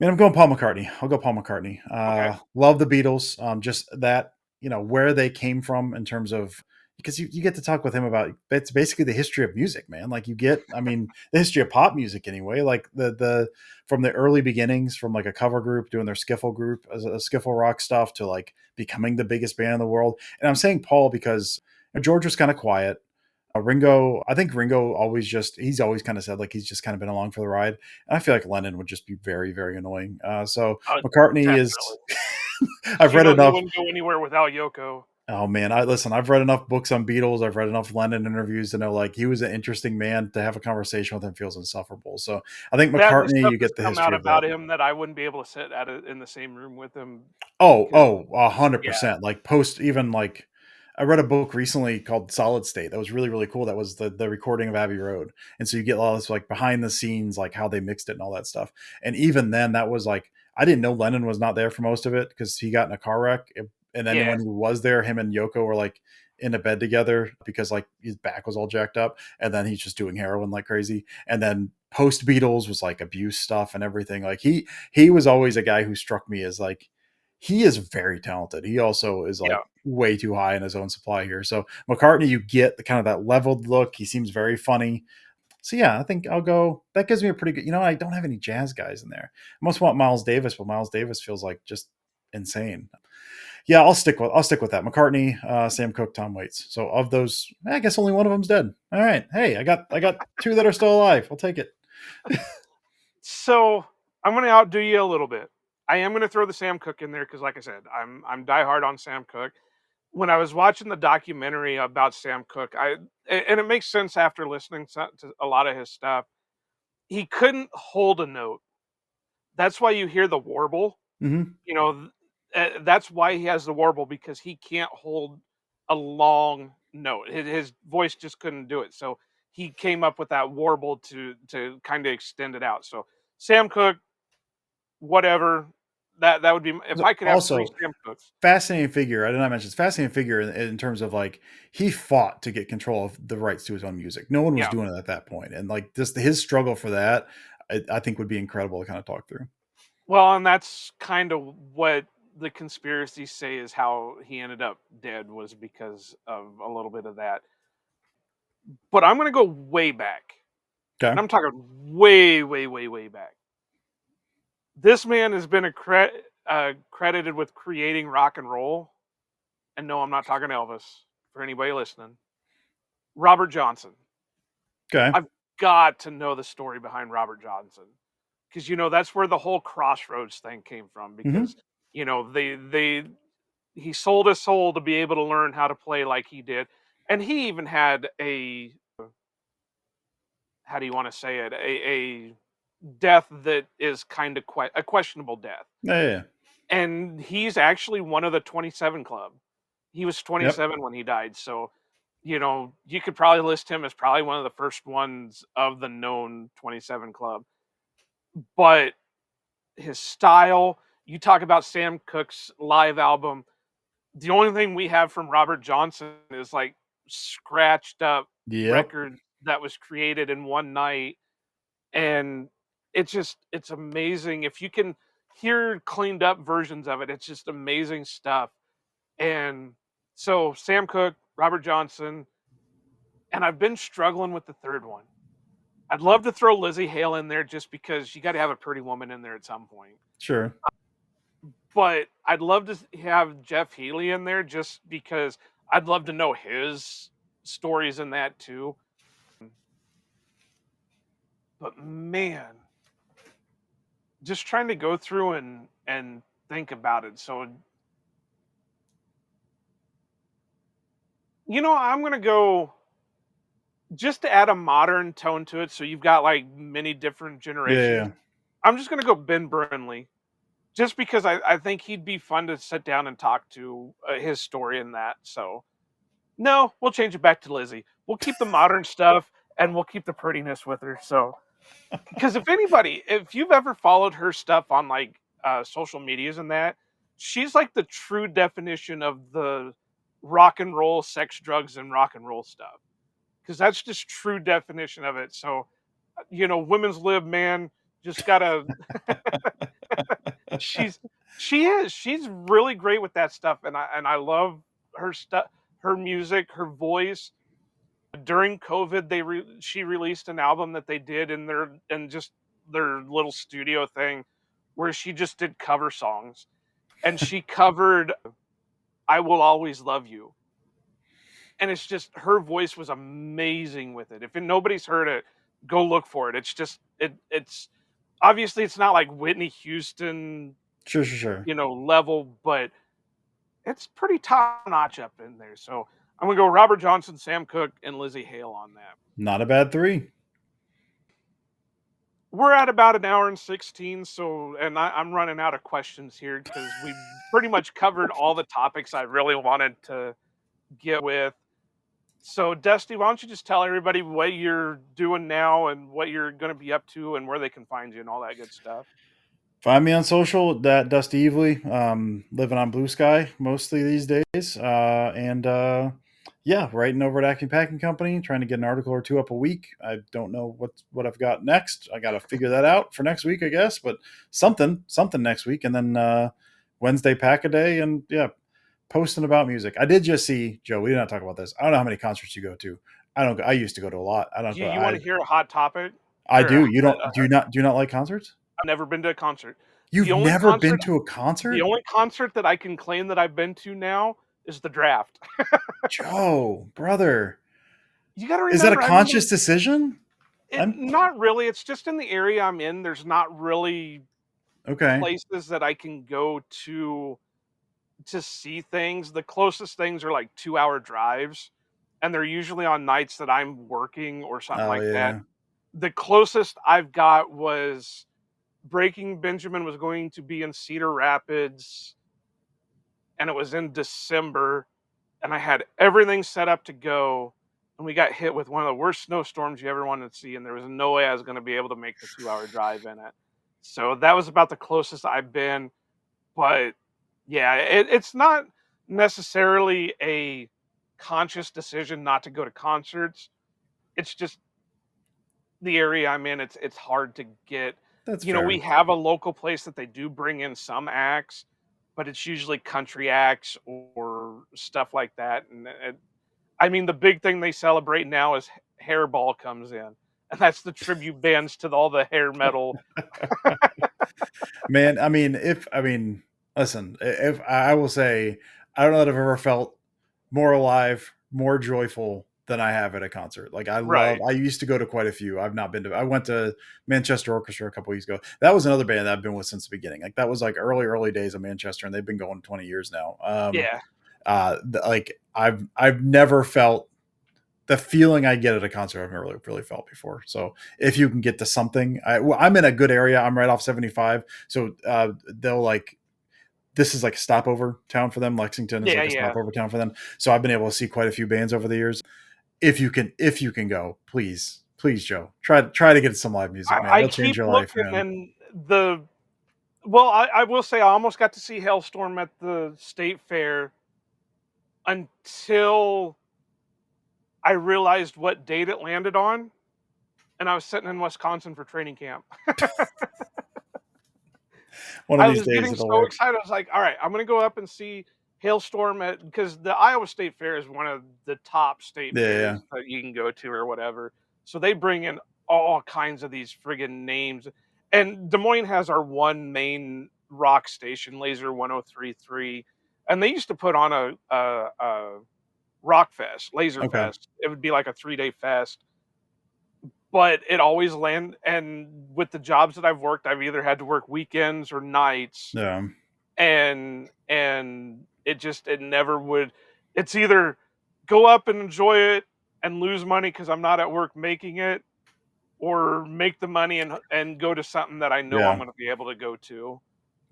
Man, I'm going Paul McCartney. I'll go Paul McCartney. Okay. Love the Beatles. Just that, where they came from in terms of, because you get to talk with him about, it's basically the history of music, man. Like you get, I mean, the history of pop music anyway. Like the from the early beginnings, from like a cover group doing their skiffle group as a skiffle rock stuff to like becoming the biggest band in the world. And I'm saying Paul because George was kind of quiet. Ringo, I think Ringo he's always kind of said like he's just kind of been along for the ride. And I feel like Lennon would just be very, very annoying. So Oh, McCartney is, definitely. I've You read know he enough. wouldn't go anywhere without Yoko. Oh man, I've read enough books on Beatles. I've read enough Lennon interviews to know like he was an interesting man. To have a conversation with him feels insufferable. So I think That the McCartney, stuff you has get the come out history of that. about him that I wouldn't be able to sit in the same room with him Oh, because oh, a hundred yeah, percent. Like post even like I read a book recently called Solid State that was really, really cool. That was the recording of Abbey Road. And so you get all this like behind the scenes, like how they mixed it and all that stuff. And even then that was like I didn't know Lennon was not there for most of it because he got in a car wreck. And then yeah, when he was there, him and Yoko were like in a bed together because like his back was all jacked up. And then he's just doing heroin like crazy. And then post Beatles was like abuse stuff and everything. Like he was always a guy who struck me as like he is very talented. He also is like yeah. way too high in his own supply here. So McCartney, you get the kind of that leveled look. He seems very funny. So yeah, I think I'll go. That gives me a pretty good. I don't have any jazz guys in there. I almost want Miles Davis, but Miles Davis feels like just insane. Yeah, I'll stick with that. McCartney, Sam Cooke, Tom Waits. So of those, I guess only one of them's dead. All right. Hey, I got two that are still alive. I'll take it. So I'm gonna outdo you a little bit. I am gonna throw the Sam Cooke in there because, like I said, I'm diehard on Sam Cooke. When I was watching the documentary about Sam Cooke, and it makes sense after listening to a lot of his stuff. He couldn't hold a note. That's why you hear the warble. Hmm. You know, that's why he has the warble because he can't hold a long note. His voice just couldn't do it. So he came up with that warble to kind of extend it out. So Sam Cooke, whatever. That would be if I could have three Also, Sam Cookes. fascinating figure. I did not mention this. Fascinating figure in terms of like he fought to get control of the rights to his own music. No one was Yeah. doing it at that point, and like just his struggle for that, I think would be incredible to kind of talk through. Well, and that's kind of what the conspiracies say is how he ended up dead was because of a little bit of that. But I'm going to go way back. And Okay. I'm talking way, way, way, way back. This man has been credited with creating rock and roll. And no, I'm not talking Elvis for anybody listening. Robert Johnson. Okay. I've got to know the story behind Robert Johnson because that's where the whole Crossroads thing came from. Hmm. Because they he sold his soul to be able to learn how to play like he did, and he even had a how do you want to say it a death that is kind of quite a questionable death. Yeah, yeah, yeah. And he's actually one of the 27 club. He was Yep. 27 when he died, so you could probably list him as probably one of the first ones of the known 27 club. But his style, you talk about Sam Cooke's live album, the only thing we have from Robert Johnson is like scratched up Yep. record that was created in one night. And it's amazing if you can hear cleaned up versions of it. It's just amazing stuff. And so Sam Cooke, Robert Johnson, and I've been struggling with the third one. I'd love to throw Lizzie Hale in there just because you got to have a pretty woman in there at some point. Sure. But I'd love to have Jeff Healey in there just because I'd love to know his stories in that too. But man, just trying to go through and think about it. So, I'm going to go just to add a modern tone to it, so you've got like many different Yeah, yeah, generations. yeah. I'm just gonna go Ben Burnley, just because I think he'd be fun to sit down and talk to his story in that. So no, we'll change it back to Lizzie. We'll keep the modern stuff and we'll keep the prettiness with her. So because if you've ever followed her stuff on like social medias and that, she's like the true definition of the rock and roll, sex, drugs, and rock and roll stuff. Because that's just true definition of it. So women's lib, man, just gotta. she's she's really great with that stuff, and I love her stuff, her music, her voice. During COVID, she released an album that they did in just their little studio thing, where she just did cover songs, and she covered "I Will Always Love You," and it's just her voice was amazing with it. If nobody's heard it, go look for it. It's just it's obviously it's not like Whitney Houston, Sure, sure, sure. level, but it's pretty top notch up in there. So I'm gonna go Robert Johnson, Sam Cooke, and Lizzie Hale on that. Not a bad three. We're at about an hour and 16, so and I'm running out of questions here because we pretty much covered all the topics I really wanted to get with. So, Dusty, why don't you just tell everybody what you're doing now and what you're going to be up to and where they can find you and all that good stuff? Find me on social, that Dusty Evely. Living on Blue Sky mostly these days. And yeah, writing over at Acme Packing Company, trying to get an article or two up a week. I don't know what I've got next. I got to figure that out for next week, I guess, but something next week. And then Wednesday Pack a Day. And yeah, posting about music. I did just see, Joe, we did not talk about this. I don't know how many concerts you go to. I used to go to a lot. I don't You, go. you want to hear a hot topic? I Or do. You don't, do you not like concerts? I've never been to a concert. The You've only never been concert to a the concert? only concert that I can claim that I've been to now is the Draft. Joe, brother, You got to is that a remember, conscious decision? I'm not really. It's just in the area I'm in. There's not really okay. places that I can go to see things. The closest things are like 2-hour drives, and they're usually on nights that I'm working or something Oh like that. yeah. The closest I've got was Breaking Benjamin was going to be in Cedar Rapids, and it was in December, and I had everything set up to go, and we got hit with one of the worst snowstorms you ever wanted to see, and there was no way I was going to be able to make the 2-hour drive in it. So that was about the closest I've been, but yeah, it's not necessarily a conscious decision not to go to concerts. It's just the area I'm in. It's hard to get. That's We fair. have a local place that they do bring in some acts, but it's usually country acts or stuff like that. And I mean, the big thing they celebrate now is Hairball comes in, and that's the tribute bands to all the hair metal. Man, listen, if I will say, I don't know that I've ever felt more alive, more joyful than I have at a concert. Like Right. I used to go to quite a few. I went to Manchester Orchestra a couple weeks ago. That was another band that I've been with since the beginning. Like that was like early days of Manchester, and they've been going 20 years now. Yeah. Like I've never felt the feeling I get at a concert. I've never really felt before. So if you can get to something, I'm in a good area. I'm right off 75. So they'll like, this is like a stopover town for them. Lexington is Yeah. like a Yeah. stopover town for them. So I've been able to see quite a few bands over the years. If you can go, please, Joe, try to get some live music, man. I It'll change keep your life, looking, man. and I will say I almost got to see Hailstorm at the state fair until I realized what date it landed on, and I was sitting in Wisconsin for training camp. One of I these was days getting it'll so work. excited. I was like, "All right, I'm gonna go up and see Hailstorm because the Iowa State Fair is one of the top state Yeah, yeah. fairs that you can go to or whatever." So they bring in all kinds of these friggin' names, and Des Moines has our one main rock station, Laser 103.3, and they used to put on a rock fest, Laser Okay. Fest. It would be like a 3-day fest, but it always land and with the jobs that I've worked, I've either had to work weekends or nights, Yeah. and it never would. It's either go up and enjoy it and lose money because I'm not at work making it, or make the money and go to something that I know I'm Yeah, going to be able to go to.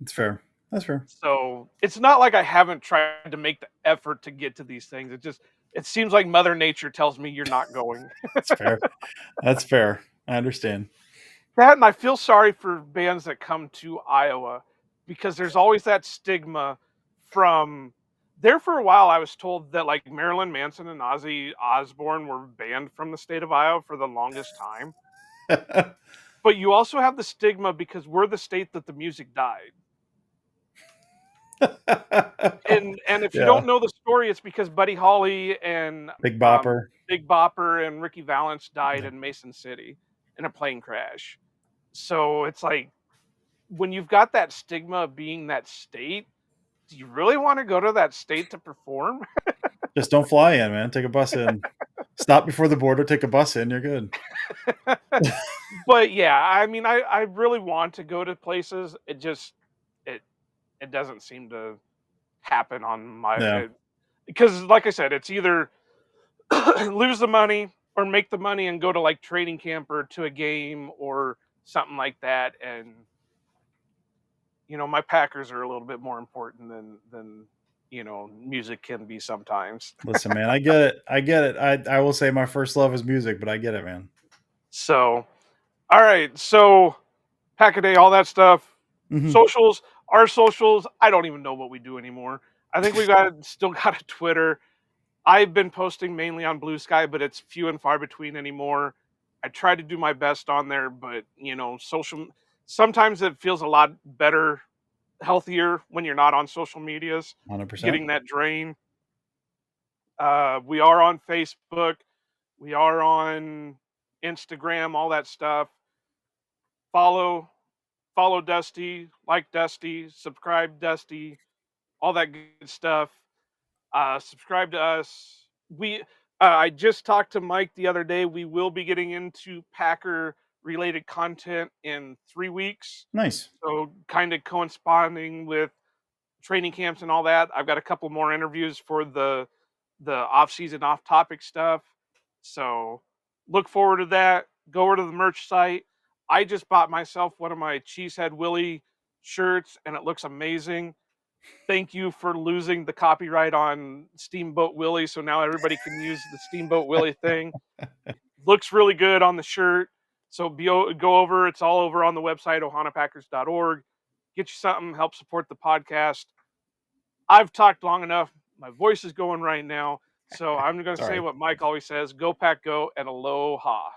it's fair. That's fair. So it's not like I haven't tried to make the effort to get to these things. It seems like Mother Nature tells me you're not going. That's fair. That's fair. I understand. That, and I feel sorry for bands that come to Iowa because there's always that stigma from there. For a while I was told that like Marilyn Manson and Ozzy Osbourne were banned from the state of Iowa for the longest time. But you also have the stigma because we're the state that the music died. And if you Yeah. don't know the story, it's because Buddy Holly and Big um, Bopper. Big Bopper and Ricky Valance died Yeah. in Mason City in a plane crash. So it's like when you've got that stigma of being that state, do you really want to go to that state to perform? Just don't fly in, man. Take a bus in. Stop before the border, take a bus in, you're good. But yeah, I mean, I really want to go to places. It it doesn't seem to happen on my Yeah, because like I said, it's either lose the money or make the money and go to like training camp or to a game or something like that. And my Packers are a little bit more important than music can be sometimes. listen, man, I get it. I get it. I will say my first love is music, but I get it, man. So, all right, so Pack a day, all that stuff, Mhm. socials, our socials. I don't even know what we do anymore. I think we got still got a Twitter. I've been posting mainly on Blue Sky, but it's few and far between anymore. I try to do my best on there, but social. Sometimes it feels a lot better, healthier when you're not on social medias, 100%. getting that drain. We are on Facebook. We are on Instagram, all that stuff. Follow, follow Dusty, like Dusty, subscribe Dusty, all that good stuff. Subscribe to us. I just talked to Mike the other day. We will be getting into Packer related content in 3 weeks. Nice. So kind of corresponding with training camps and all that. I've got a couple more interviews for the off season, off topic stuff. So look forward to that. Go over to the merch site. I just bought myself one of my Cheesehead Willie shirts, and it looks amazing. Thank you for losing the copyright on Steamboat Willie, so now everybody can use the Steamboat Willie thing. Looks really good on the shirt. So go over. It's all over on the website, ohanapackers.org. Get you something, help support the podcast. I've talked long enough. My voice is going right now. So I'm going to say Sorry. what Mike always says: go pack, go, and aloha.